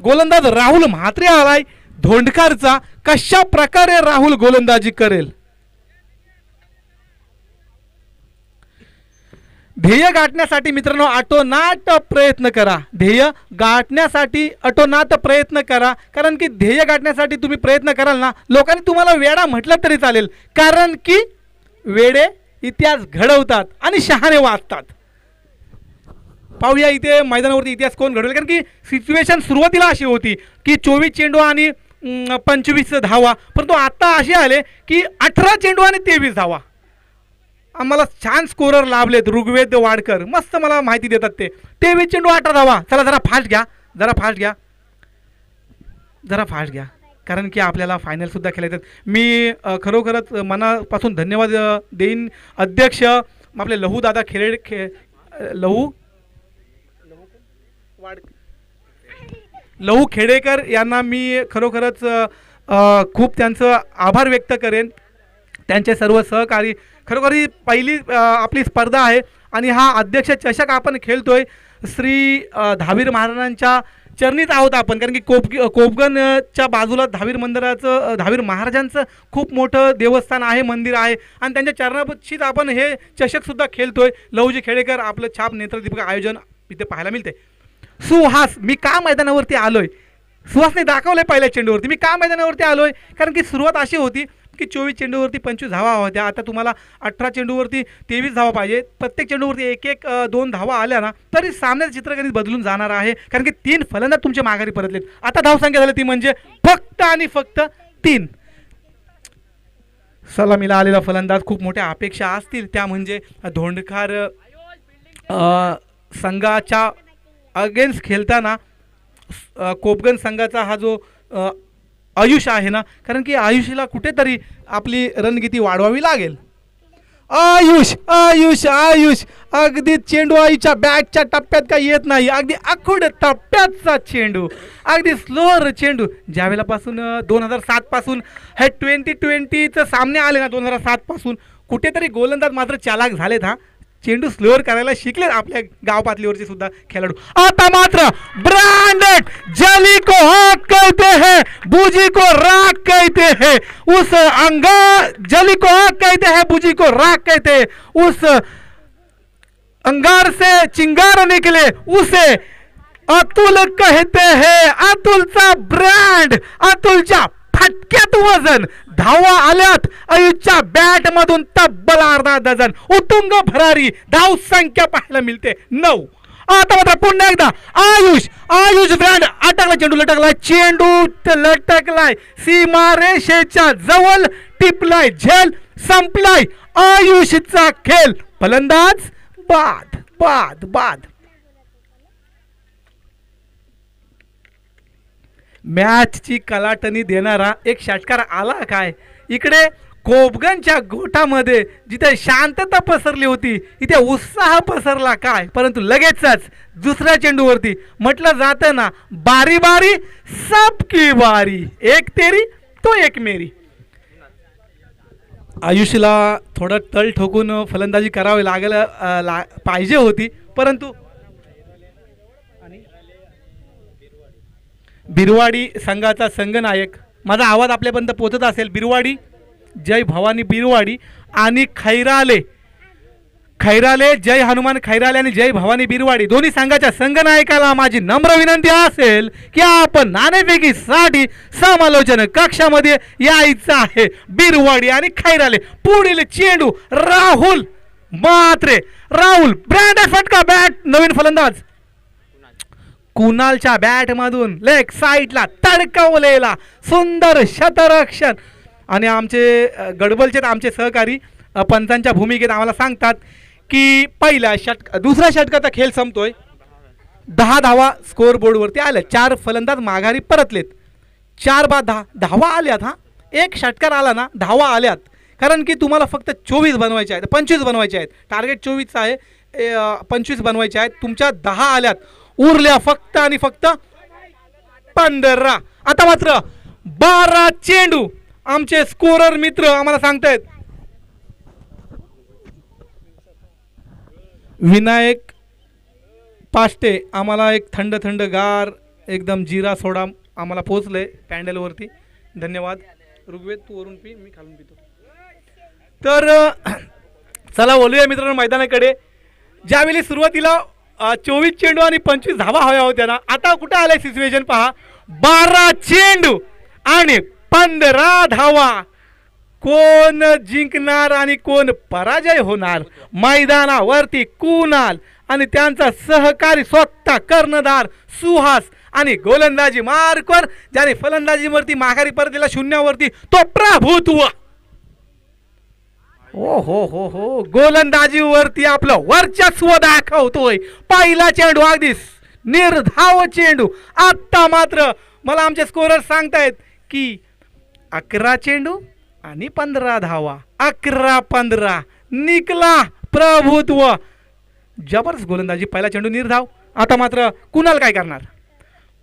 गोलंदाज राहुल म्हात्रे आलाय धोंडकरचा. कशा प्रकारे राहुल गोलंदाजी करेल, ध्येय गाठण्यासाठी मित्रांनो अटोनाट प्रयत्न करा. ध्येय गाठण्यासाठी अटोनाट प्रयत्न करा, कारण की ध्येय गाठण्यासाठी तुम्ही प्रयत्न कराल ना, लोकांनी तुम्हाला वेडा म्हटलं तरी चालेल, कारण की वेडे इतिहास घडवतात आणि शहाणे वाचतात. पाहूया इथे मैदानावरती इतिहास कोण घडवेल. कारण की सिच्युएशन सुरुवातीला अशी होती की 24 चेंडू आणि 25 धावा, परंतु आता असे आले की 18 चेंडू आणि 23 धावा. आम्हाला छान स्कोरर लाभलेत. ऋग्वेद वाडकर मस्त मला माहिती देतात ते. 23 चेंडू 18 धावा. चला जरा फास्ट घ्या, कारण की आपल्याला फायनलसुद्धा खेळायचं. मी खरोखरच मनापासून धन्यवाद देईन अध्यक्ष आपले लहूदादा लहू खेडेकर यांना मी खरोखरच खूप त्यांचं आभार व्यक्त करेन. त्यांचे सर्व सहकारी. खरोखर ही पहिली आपली स्पर्धा आहे आणि हा अध्यक्ष चषक आपण खेळतोय श्री धावीर महाराजांच्या चरणीच आहोत आपण. कारण की कोपगनच्या बाजूला धावीर महाराजांचं खूप मोठं देवस्थान आहे, मंदिर आहे आणि त्यांच्या चरणाशीच आपण हे चषकसुद्धा खेळतोय. लहूजी खेडेकर आपलं छाप नेत्रदीपक आयोजन इथे पाहायला मिळते. सुहास, मी का मैदानावरती आलोय, सुहासने दाखवलंय पहिल्या चेंडूवरती मी का मैदानावरती आलोय. कारण की सुरुवात अशी होती की 24 चेंडूवरती 25 धावा होत्या. आता तुम्हाला 18 चेंडूवरती 23 धावा पाहिजे. प्रत्येक चेंडूवरती 1-2 धावा आल्या ना तरी सामन्याचं चित्रगणित बदलून जाणार आहे. कारण की 3 फलंदाज तुमच्या माघारी परतलेत. आता धावसंख्या झाली ती म्हणजे फक्त आणि फक्त 3. सलामीला आलेला फलंदाज खूप मोठ्या अपेक्षा असतील, त्या म्हणजे धोंडकर संघाच्या अगेन्स्ट खेळताना कोपगन संघाचा हा जो आयुष आहे ना, कारण की आयुषला कुठेतरी आपली रणनीती वाढवावी लागेल. आयुष आयुष आयुष अगदी चेंडू आईच्या बॅटच्या टप्प्यात काही येत नाही, अगदी आखूड टप्प्याचा चेंडू, अगदी स्लोअर चेंडू. ज्यावेळेलापासून 2007 पासून हे 2020चे सामने आले ना, 2007 पासून कुठेतरी गोलंदाज मात्र चालाक झालेत. हा चेंडू स्लोअर करायला शिकले आपल्या गाव पातळीवरचे सुद्धा खेळाडू. आता मात्र ब्रांडेड जली को आग कहते हैं, बूजी को राख कहते हैं, उस अंगार जली को आग कहते हैं, बूजी को राख कहते हैं, उस अंगार से चिंगार निकले उसे अतुल कहते हैं. अतुलचा ब्रँड, अतुलच्या फटक्यात वजन. धावा आल्यात आयुषच्या बॅट मधून तब्बल अर्धा डझन. उतुंग भरारी धाव संख्या पाहायला मिळते 9. आता मात्र पुन्हा एकदा आयुष आयुष ब्रँड अटकला, चेंडू लटकलाय, चेंडू लटकलाय, सीमारेषेच्या जवळ टिपलाय, झेल संपलाय, आयुषचा खेळ, फलंदाज बाद बाद बाद. मॅचची कलाटणी देणारा एक षटकार आला काय. इकडे कोबगनच्या गोठामध्ये जिथे शांतता पसरली होती इथे उत्साह पसरला काय. परंतु लगेचच दुसऱ्या चेंडूवरती म्हटलं जातं ना, बारी बारी सबकी बारी, एक तेरी तो एक मेरी. आयुषला थोडं तळ ठोकून फलंदाजी करावी पाहिजे होती, परंतु बिरवाडी संघाचा संघनायक, माझा आवाज आपल्यापर्यंत पोहोचत असेल, बिरवाडी, जय भवानी बिरवाडी आणि खैराले खैराले, जय हनुमान खैराले आणि जय भवानी बिरवाडी दोन्ही संघाच्या संघनायकाला माझी नम्र विनंती असेल की आपण नाणेफेकीसाठी समालोचन कक्षामध्ये यायचं आहे. बिरवाडी आणि खैराले, पुढील चेंडू राहुल मात्रे, राहुल ब्रँड फटका, बॅट नवीन फलंदाज कुणालच्या बॅट मधून लेग साईडला तडकवलेला सुंदर शतरक्षण. आणि आमचे गडबलचे आमचे सहकारी पंचांच्या भूमिकेत आम्हाला सांगतात की दुसऱ्या षटकाचा खेळ संपतोय, 10 धावा स्कोअर बोर्डवरती आल्या, 4 फलंदाज माघारी परतलेत, 4 बाद 10 धावा आल्यात. एक षटकार आला ना, धावा आल्यात, कारण की तुम्हाला फक्त 24 बनवायचे आहेत, 25 बनवायचे आहेत, टार्गेट 24 आहे, 25 बनवायचे आहेत, तुमच्या 10 आल्यात, उरल्या फक्त आणि फक्त 15. आता मात्र 12 चेंडू. आमचे स्कोरर मित्र आम्हाला सांगतायत, विनायक पाष्टे आम्हाला एक थंड थंड गार एकदम जिरा सोडा आम्हाला पोचले पॅन्डलवरती, धन्यवाद. ऋग्वेद तू वरून पी, मी खालून पितो. तर चला बोलूया मित्रांनो मैदानाकडे. ज्यावेळी सुरुवातीला 24 चेंडू आणि 25 धावा हव्या होत्या ना, आता कुठं आलाय सिच्युएशन पहा, 12 चेंडू आणि 15 धावा. कोण जिंकणार आणि कोण पराजय होणार. मैदानावरती कुणाल आणि त्यांचा सहकारी स्वतः कर्णधार सुहास आणि गोलंदाजी मार्कवर ज्याने फलंदाजीवरती माघारी परत शून्यावरती तो प्रभुत्व. हो हो हो हो, गोलंदाजीवरती आपलं वर्चस्व दाखवतोय. पहिला चेंडू अगदी निर्धाव चेंडू. आता मात्र मला आमचे स्कोरर सांगतायत की 11 चेंडू आणि 15 धावा, 11-15 निकला प्रभुत्व. जबरदस्त गोलंदाजी, पहिला चेंडू निर्धाव. आता मात्र कुणाल काय करणार,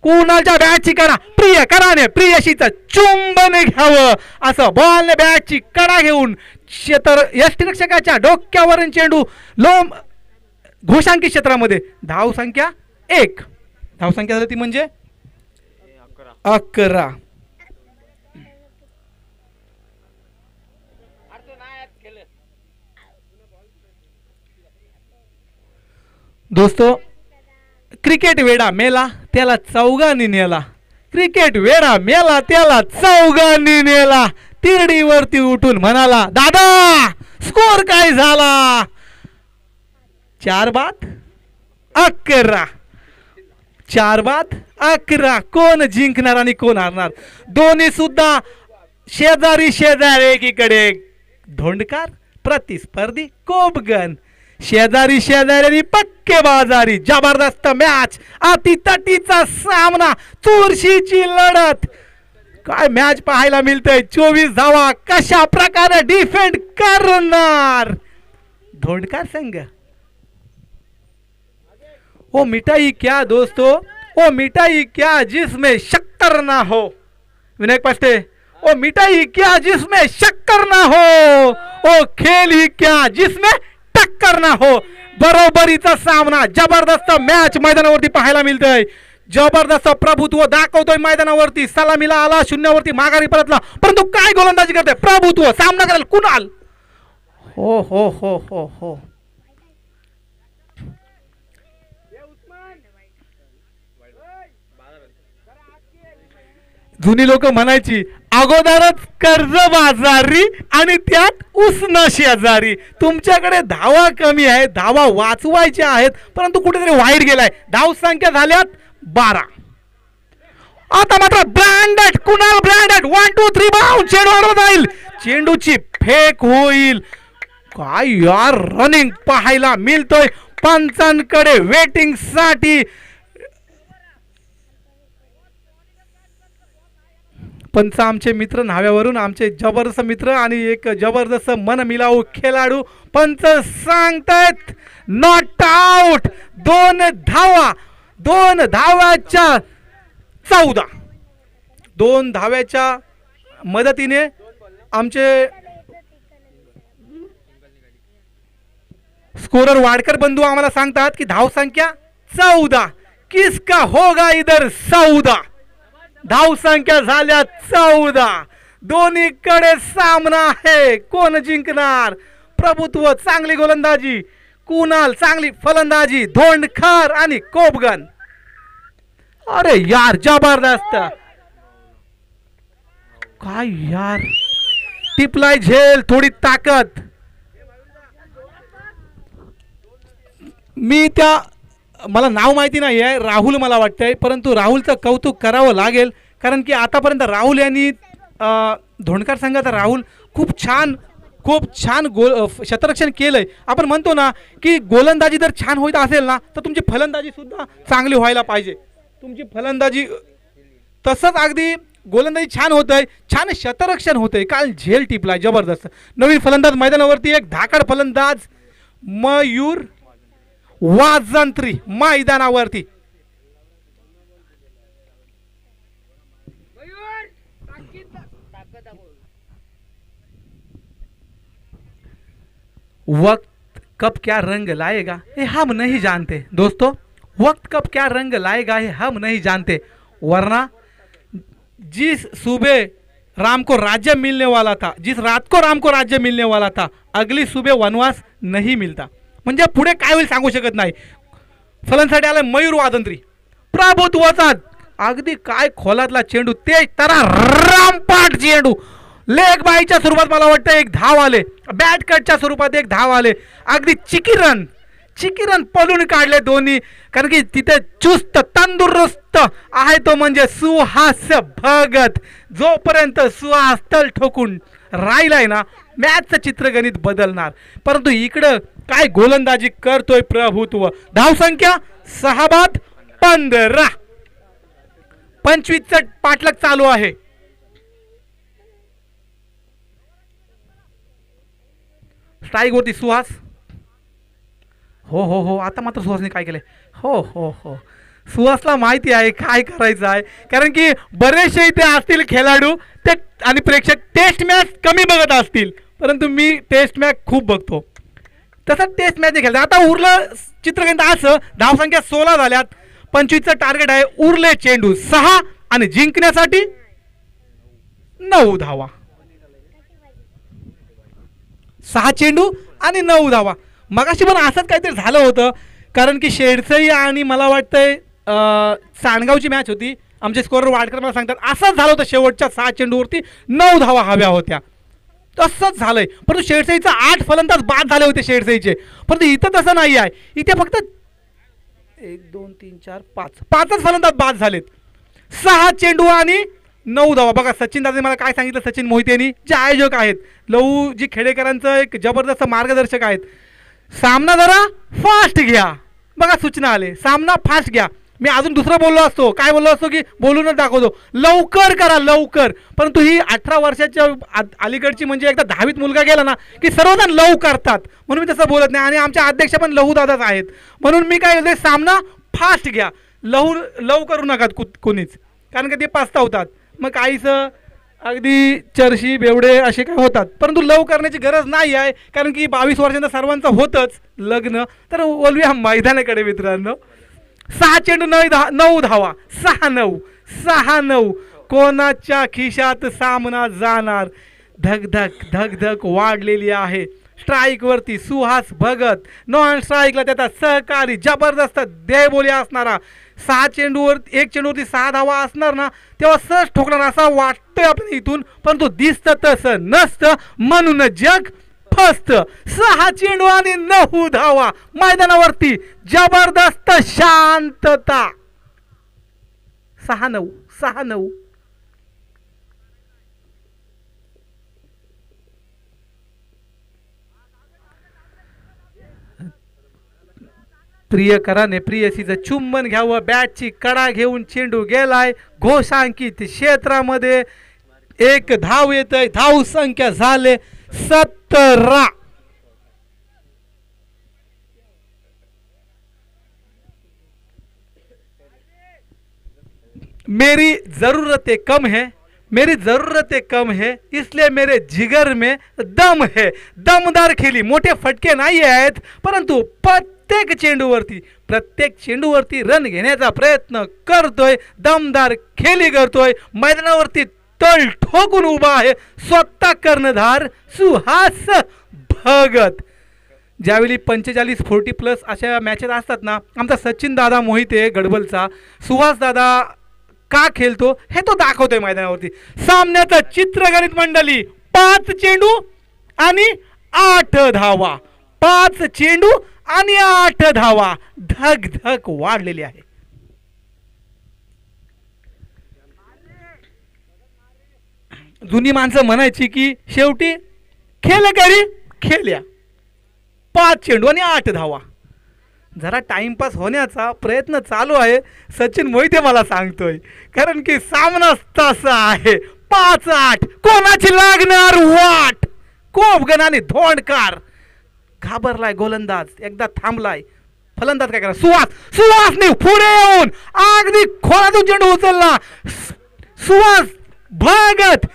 कुणालच्या बॅटची कडा प्रियकराने प्रियशीचं चुंबन घ्यावं असं बॉलने बॅटची कडा घेऊन यष्टिरक्षकाच्या डोक्यावरून चेंडू लोम घोषांकित क्षेत्रामध्ये. धावसंख्या 1, धावसंख्या झाली ती म्हणजे 11. दोस्तो, क्रिकेट वेडा मेला त्याला चौघांनी नेला, क्रिकेट वेडा मेला त्याला चौघांनी नेला. तिरडीवरती उठून म्हणाला, दादा स्कोर काय झाला. 4 बाद 11, 4 बाद 11. कोण जिंकणार आणि कोण हारणार. दोन्ही सुद्धा शेजारी शेजारी, एकीकडे धोंडकार प्रतिस्पर्धी कोबगन, शेजारी शेजारी पक्के बाजारी. जबरदस्त मॅच, अतितटीचा सामना, चुरशीची लढत. काय मॅच पाहायला मिळतंय. 24 धावा कशा प्रकारे डिफेंड करणार धोंडकार संघ. ओ मिठाई क्या दोस्तों, ओ मिठाई क्या जिसमें शक्कर ना हो. विनायक पाष्टे, ओ मिठाई क्या जिसमें शक्कर ना हो, ओ खेल ही क्या जिसमें टक्कर ना हो. बरोबरीचा सामना, जबरदस्त मॅच मैदानावरती पाहायला मिळतंय. जबरदस्त प्रभुत्व दाखवतोय मैदानावरती. सलामीला आला, शून्यावरती माघारी परतला, परंतु काय गोलंदाजी करते प्रभुत्व. सामना करेल कुणाल. हो हो हो हो हो, जुनी लोक म्हणायची अगोदरच कर्जबाजारी आणि त्यात उसना शेजारी. तुमच्याकडे धावा कमी आहे, धावा वाचवायच्या आहेत, परंतु कुठेतरी वाईट गेलाय. धाव संख्या झाल्यात 12. आता मात्र ब्रँडेड कुणाल ब्रँडेड 1 2 3 बाउंड चेंडूवर जाईल, चेंडूची फेक होईल. काय यार रनिंग पाहायला मिळतोय पंचांकडे वेटिंग साठी. पंच आमचे मित्र न्हाव्यावरून, आमचे जबरदस्त मित्र आणि एक जबरदस्त मन मिलावू खेळाडू. पंच सांगतायत नॉट आउट. 2 धावा, 2 धावाच्या 14. 2 धाव्याच्या मदतीने आमचे स्कोरर वाडकर बंधू आम्हाला सांगतात की धाव संख्या 14. किसका होगा इधर 14. धाव संख्या झाल्या 14. दोन्हीकडे सामना आहे. कोण जिंकणार? प्रभुत्व, चांगली गोलंदाजी कुणाल, चांगली फलंदाजी धोंडखर आणि कोपगन. अरे यार जबरदस्त. काय यार टिपलाय झेल, थोडी ताकद. मी त्या मला नाव माहिती नाही आहे, राहुल मला वाटतंय, परंतु राहुलचं कौतुक करावं लागेल. कारण की आतापर्यंत राहुल यांनी धोंडकर संघाचा राहुल खूप छान क्षेत्ररक्षण केलंय. आपण म्हणतो ना की गोलंदाजी जर छान होत असेल ना तर तुमची फलंदाजी सुद्धा चांगली व्हायला पाहिजे. तुमची फलंदाजी तसंच अगदी गोलंदाजी छान होत आहे, छान क्षेत्ररक्षण होत आहे. काल झेल टिपलाय जबरदस्त. नवीन फलंदाज मैदानावरती, एक धाकड फलंदाज मयूर वाजंत्री मैदानावरती. वक्त कब क्या रंग लाएगा ये हम नहीं जानते दोस्तों. वक्त कब क्या रंग लाएगा ये हम नहीं जानते. वरना जिस सुबह राम को राज्य मिलने वाला था, जिस रात को राम को राज्य मिलने वाला था, अगली सुबह वनवास नहीं मिलता. म्हणजे पुढे काय होईल सांगू शकत नाही. फलंदाजीसाठी आला मयूर वाजंत्री. प्रभुत्वाचा अगदी काय खोलातला चेंडू, ते तरा रामपाट चेंडू. लेग बाईच्या स्वरूपात मला वाटतं एक धाव आले, बॅट कटच्या स्वरूपात एक धाव आले. अगदी चिकीरन पळून काढले दोन्ही. कारण की तिथे चुस्त तंदुरुस्त आहे तो म्हणजे सुहास भगत. जोपर्यंत सुहास तल ठोकून राहिलाय ना मॅचचं चित्रगणित बदलणार. परंतु इकडं काय गोलंदाजी करतोय प्रभुत्व. धाव संख्या 6 बाद 15. 25चं पाठलाग चालू आहे. स्ट्राईक वरती सुहास. हो आता मात्र सुहासने काय केलंय. हो सुहासला माहिती आहे काय करायचं आहे. कारण की बरेचसे इथे असतील खेळाडू ते आणि प्रेक्षक टेस्ट मॅच कमी बघत असतील, परंतु मी टेस्ट मॅच खूप बघतो. तसं टेस्ट मॅच खेळतो. आता उरलं चित्रगणित असं, धावसंख्या 16 झाल्यात, 25चं टार्गेट आहे. उरले चेंडू 6 आणि जिंकण्यासाठी 9 धावा. 6 चेंडू आणि 9 धावा. मगाशी पण असंच काहीतरी झालं होतं. कारण की शेडसई आणि मला वाटतंय सांडगावची मॅच होती. आमचे स्कोरर वाडकर मला सांगतात असंच झालं होतं. शेवटच्या 6 चेंडूवरती 9 धावा हव्या होत्या. तसंच झालंय. परंतु शेडसईचा 8 फलंदाज बाद झाले होते शेडसईचे. परंतु इथं तसं नाही आहे. इथे फक्त 1 2 3 4 5 5च फलंदाज बाद झालेत. 6 चेंडू आणि 9 धावा. बघा सचिन दादाने मला काय सांगितलं, सचिन मोहितेनी जे आयोजक आहेत, लहूजी खेडेकरांचं एक जबरदस्त मार्गदर्शक आहेत. सामना जरा फास्ट घ्या. बघा सूचना आले, सामना फास्ट घ्या. मी अजून दुसरं बोललो असतो, काय बोललो असतो की बोलूनच दाखवतो, लवकर करा लवकर. परंतु ही 18 वर्षाच्या अलीकडची म्हणजे एकदा 10वीत मुलगा गेला ना की सर्वजण लव करतात, म्हणून मी तसं बोलत नाही. आणि आमच्या अध्यक्ष पण लहू दादाच आहेत, म्हणून मी काय बोलते सामना फास्ट घ्या, लव करू नका कोणीच, कारण की ते पस्तावतात. मग काहीसं अगदी चर्शी बेवडे असे काय होतात. परंतु लव करण्याची गरज नाही आहे, कारण की 22 वर्षांचा सर्वांचं होतंच लग्न. तर बोलूया मैदानाकडे मित्रांनो. 6 चेंडू 9 धावा. 6-9 कोणाच्या खिशात सामना जाणार. धक वाढलेली आहे. स्ट्राईक वरती सुहास भगत, नॉन स्ट्राईकला त्याचा सहकारी जबरदस्त देहबोली असणारा 6 चेंडूवर 1 चेंडूवरती 6 धावा असणार ना, तेव्हा सहज ठोकणार असं वाटतंय आपल्याला इथून, परंतु दिसतं तसं नसतं, म्हणून जग फस्त. 6 चेंडू आणि 9 धावा, मैदानावरती जबरदस्त शांतता. 6-9 6-9. प्रियकराने प्रियसीचं चुंबन घ्यावं, बॅटची कडा घेऊन चेंडू गेलाय घोषांकित क्षेत्रामध्ये. 1 धाव येतय, धाव संख्या झाले 17. मेरी ज़रूरतें कम है, मेरी ज़रूरतें कम है, इसलिए मेरे जिगर में दम है. दमदार खेळी, मोठे फटके नाही आहेत, परंतु प्रत्येक चेंडूवरती रन घेण्याचा प्रयत्न करतोय, दमदार खेळी करतोय, मैदानावरती तळ ठोकून उभा आहे स्वतः कर्णधार सुहास भगत. ज्यावेळी 45-40+ अशा मॅचेस असतात ना, आमचा सचिन दादा मोहिते गडबलचा सुहास दादा का खेळतो हे तो दाखवतोय मैदानावरती. सामन्याचं चित्रगणित मंडळी, 5 चेंडू आणि 8 धावा, 5 चेंडू आणि 8 धावा. धक धक वाढलेली आहे. जुनी माणसं म्हणायची की शेवटी खेळ करी खेळल्या. 5 चेंडू आणि 8 धावा. जरा टाइमपास होण्याचा प्रयत्न चालू आहे, सचिन मोहिते मला सांगतोय, कारण की सामना तसा आहे. 5-8 कोणाची लागणार वाट. कोपगण धोंडकार घाबरलाय, गोलंदाज एकदा थांबलाय, फलंदाज काय करा, सुहासने पुढे येऊन अगदी खोलातून चेंडू उचलला. सुहास भगत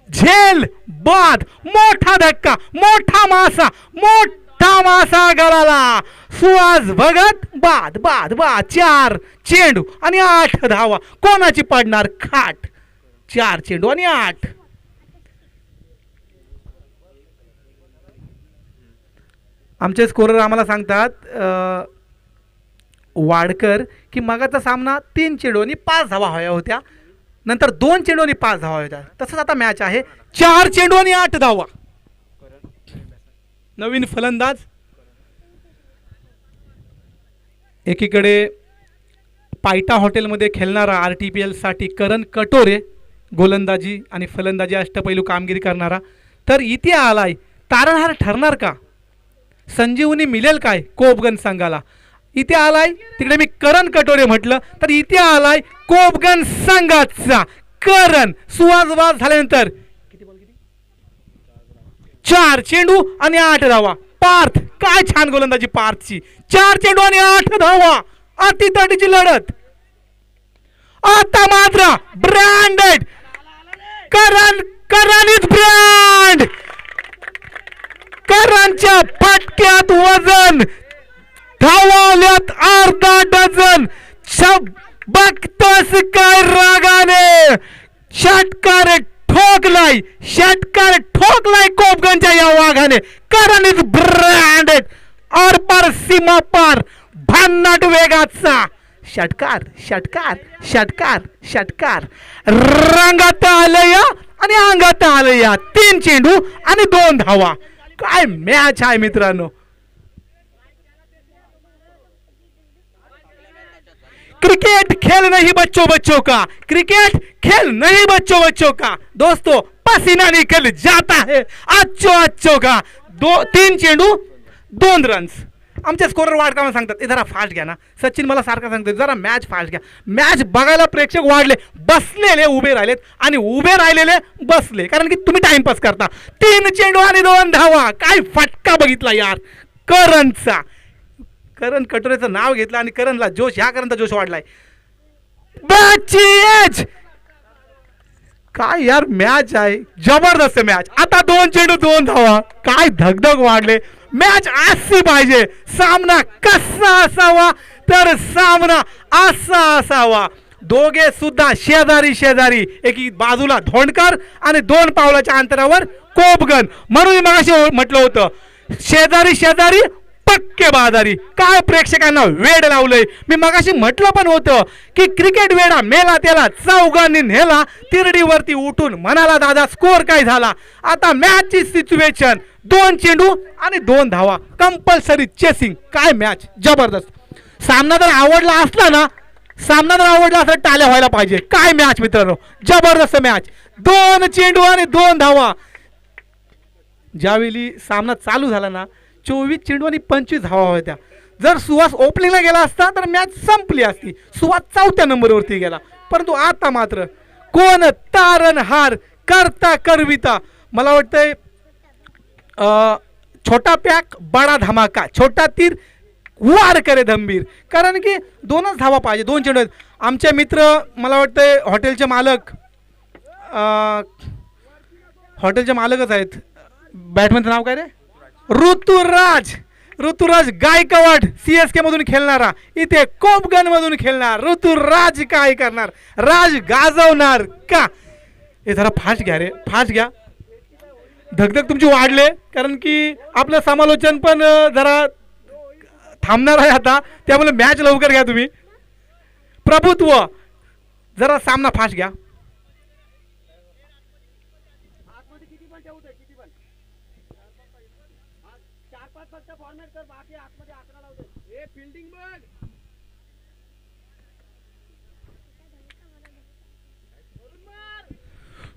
झेल बाद, मोठा धक्का, मोठा मासा गळाला. सुहास भगत बाद बाद बाद. 4 चेंडू आणि 8 धावा. कोणाची पडणार खाट. 4 चेंडू आणि 8. आमचे स्कोरर आम्हाला सांगतात वाडकर की मगाचा सामना 3 चेंडू आणि 5 धावा हव्या होत्या, नंतर 2 चेंडू आणि 5 धावा होत्या. तसंच आता मॅच आहे 4 चेंडू आणि 8 धावा. नवीन फलंदाज एकीकडे पायटा हॉटेलमध्ये खेळणारा RTPL साठी करण कटोरे, गोलंदाजी आणि फलंदाजी अष्टपैलू कामगिरी करणारा, तर इथे आलाय. तारणहार ठरणार का, संजीवनी मिळेल काय कोपगण संघाला. इथे आलाय, तिकडे मी करण कटोरे म्हटलं तर इथे आलाय कोपगण संघाचा करण. सुवाजवाज झाल्यानंतर 4 चेंडू आणि 8 धावा. पार्थ, काय छान गोलंदाजी पार्थची. 4 चेंडू आणि 8 धावा. अतितटीची लढत. आता मात्र ब्रँडेड करण इज ब्रँड. करणच्या फटक्यात वजन, धावाल्यात अर्धा डझन. बघतोस काय रागाने. षटकार ठोकलाय कोपगणच्या या वाघाने. करण इज ब्रँडेड. और पर सीमा पार भन्नाट वेगाचा षटकार रंगात आलया आणि अंगात आलया. 3 चेंडू आणि 2 धावा. काय मॅच आहे मित्रांनो. क्रिकेट खेल नहीं बच्चों का, क्रिकेट खेल नहीं बच्चों का. दोस्तों पसीना निकल जाता है अच्छो का. 3 चेंडू 2 रन्स. आमचे स्कोरर वाढकामा सांगतात जरा फास्ट घ्या ना. सचिन मला सारखा सांगतो जरा मॅच फास्ट घ्या. मॅच बघायला प्रेक्षक वाढले, बसलेले उभे राहिलेत आणि उभे राहिलेले बसले, कारण की तुम्ही टाइमपास करता. 3 चेंडू आणि 2 धावा. काय फटका बघितला यार करणचा. करण कटोरेचं नाव घेतलं आणि करणला जोश, ह्या करणचा जोश वाढलाय. बॅटची एज. काय यार मॅच आहे, जबरदस्त मॅच. आता 2 चेंडू 2 धावा. काय धगधग वाढले. मॅच अशी पाहिजे. सामना कसा असावा तर सामना असा असावा. दोघे सुद्धा शेजारी, एकी बाजूला धोंडकर आणि 2 पावलाच्या अंतरावर कोपगण. म्हणून मगाशी म्हटलं होतं शेजारी पक्के बाजारी. काय प्रेक्षकांना वेड लावलंय. मी मगाशी म्हटलं पण होतं की क्रिकेट वेडा मेला त्याला चौघांनी नेला. तिरडीवरती उठून म्हणाला दादा स्कोर काय झाला. आता मॅचची सिच्युएशन 2 चेंडू आणि 2 धावा कंपल्सरी चेसिंग. काय मॅच जबरदस्त. सामना जर आवडला असला ना, सामना जर आवडला असला टाळ्या व्हायला पाहिजे. काय मॅच मित्रांनो, जबरदस्त मॅच. 2 चेंडू आणि 2 धावा. ज्यावेळी सामना चालू झाला ना 24 चेंडू आणि 25 धावा होत्या. जर सुहास ओपनिंगला गेला असता तर मॅच संपली असती. सुहास 4थ्या नंबरवरती गेला. परंतु आता मात्र कोण तारणहार करता करविता. मला वाटतंय छोटा पॅक बडा धमाका, छोटा तीर वार करे धंबीर. कारण की 2च धावा पाहिजे, 2 चेंडू. आमचे मित्र मला वाटतंय हॉटेलचे मालक, हॉटेलचे मालकच आहेत. बॅटमॅनचं नाव काय रे? ऋतुराज. ऋतुराज गायकवाड CSK मधून खेळणारा, इथे कोपगन मधून खेळणार ऋतुराज. काय करणार, राज गाजवणार का. हे जरा फास्ट घ्या रे, फास्ट घ्या. धगधग तुमची वाढले कारण की आपलं समालोचन पण जरा थांबणार आहे आता. त्यामुळे मॅच लवकर घ्या तुम्ही. प्रभुत्व जरा सामना फास्ट घ्या.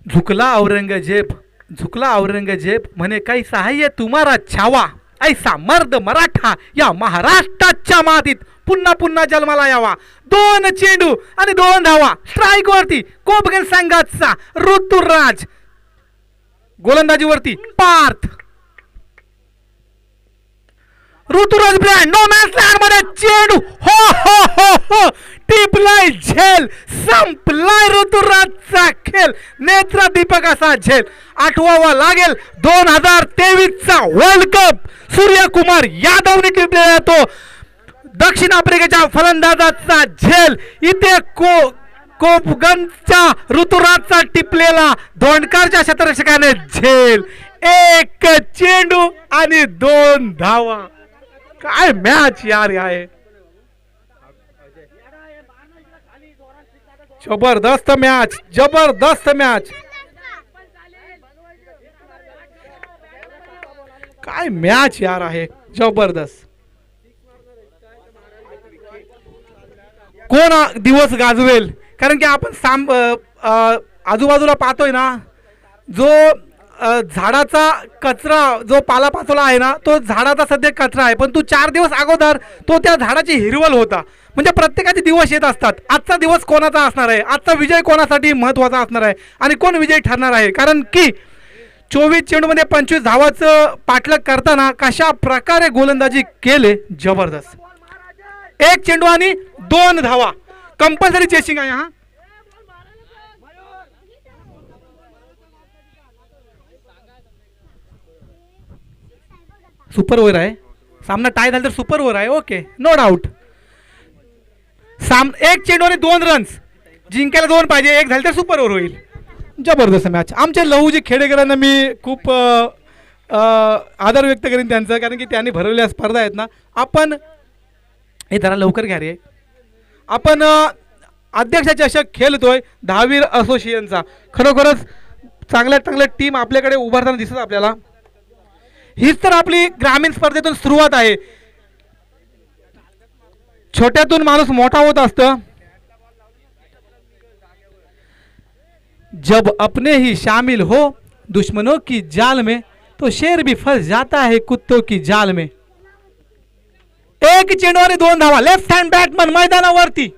झुकला औरंगजेब, झुकला औरंगजेब म्हणे काही सहाय्य तुम्हारा छावा. ऐसा मर्द मराठा या महाराष्ट्राच्या मातीत पुन्हा पुन्हा जन्माला यावा. 2 चेंडू आणि 2 धावा. स्ट्राईक वरती कोपगन संघाचा ऋतुराज. गोलंदाजीवरती पार्थ. ऋतुराज ब्रँड नो मॅच लँड मध्ये चेंडू. हो हो हो हो, टिपलाय झेल. संपलाय ऋतुराजचा खेळ. नेत्र दीपक असा झेल. 8वा लागेल 2023चा वर्ल्ड कप. सूर्यकुमार यादवने टिपलेला तो दक्षिण आफ्रिकेच्या फलंदाजाचा झेल. इथे कोपगनच्या ऋतुराजचा टिपलेला धोंडकरच्या क्षेत्ररक्षकाने झेल. 1 चेंडू आणि 2 धावा. काय मॅच यार आहे. जबरदस्त मॅच, जबरदस्त मॅच. काय मॅच यार आहे, जबरदस्त. कोण दिवस गाजवेल. कारण की आपण आजूबाजूला पाहतोय ना, जो झाडाचा कचरा, जो पालापाचोळा आहे ना, तो झाडाचा सध्या कचरा आहे. पण तो 4 दिवस अगोदर तो त्या झाडाची हिरवल होता. म्हणजे प्रत्येकाचे दिवस येत असतात. आजचा दिवस कोणाचा असणार आहे, आजचा विजय कोणासाठी महत्त्वाचा असणार आहे आणि कोण विजयी ठरणार आहे. कारण की 24 चेंडूमध्ये 25 धावाचं पाठलाग करताना कशा प्रकारे गोलंदाजी केले, जबरदस्त. 1 चेंडू आणि 2 धावा कंपल्सरी चेसिंग आहे. हा सुपर ओव्हर आहे. सामना टाय झाला तर सुपर ओव्हर आहे. Okay, no doubt. 1 चेंडू आणि 2 रन्स. जिंकायला 2 पाहिजे, 1 झाले तर सुपर ओव्हर होईल. जबरदस्त मॅच. आमच्या लहूजी खेडेकरांना मी खूप आदर व्यक्त करीन त्यांचं. कारण की त्यांनी भरवलेल्या स्पर्धा आहेत ना. आपण हे जरा लवकर घ्या रे. आपण अध्यक्ष चषक खेळतोय 10वीर असोसिएशनचा. खरोखरच चांगल्या चांगल्या टीम आपल्याकडे उभारताना दिसत आपल्याला. हीच तर आपली ग्रामीण स्पर्धेतून सुरुवात आहे. छोट्यातून माणूस मोठा होत असतं. जब अपने ही शामिल हो दुश्मनों की जाल में तो शेर भी फंस जाता है कुत्तों की जाल में. 1 चेंडू आणि 2 धावा. लेफ्ट हँड बॅटमन मैदानावरती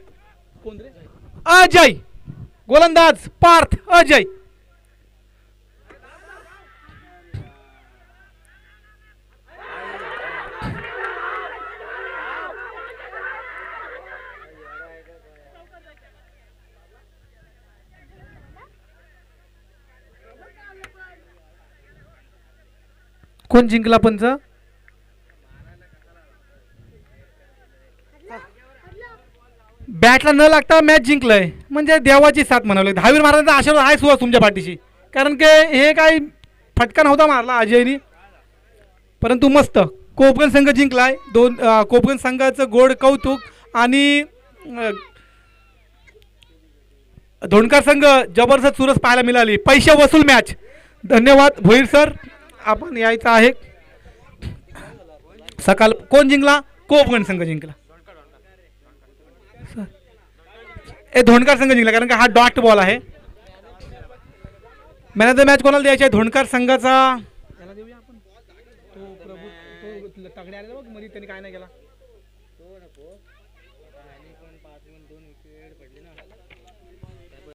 अजय. गोलंदाज पार्थ. अजय. कोण जिंकला पंच? बॅटला न लागता मॅच जिंकलंय म्हणजे देवाची साथ म्हणावली. 10वीर महाराजांचा आशीर्वाद आहे सुहास तुमच्या पाठीशी. कारण की हे काही फटका नव्हता मारला अजयनी, परंतु मस्त कोपगण संघ जिंकलाय. कोपगण संघाचं गोड कौतुक. आणि धोणकर संघ जबरदस्त चुरस पाहायला मिळाली. पैसे वसूल मॅच. धन्यवाद भोईर सर, आपण यायचं आहे. सकाळ कोण जिंकला? कोपगण संघ जिंकला. धोणकर संघ जिंकला कारण का हा डॉट बॉल आहे. मॅन ऑफ द मॅच कोणाला द्यायचा आहे? धोणकर संघाचा. त्याला देऊया आपण. तो प्रभू तो तगडे आलेला बघ मध्ये, त्यांनी काय नाही केला.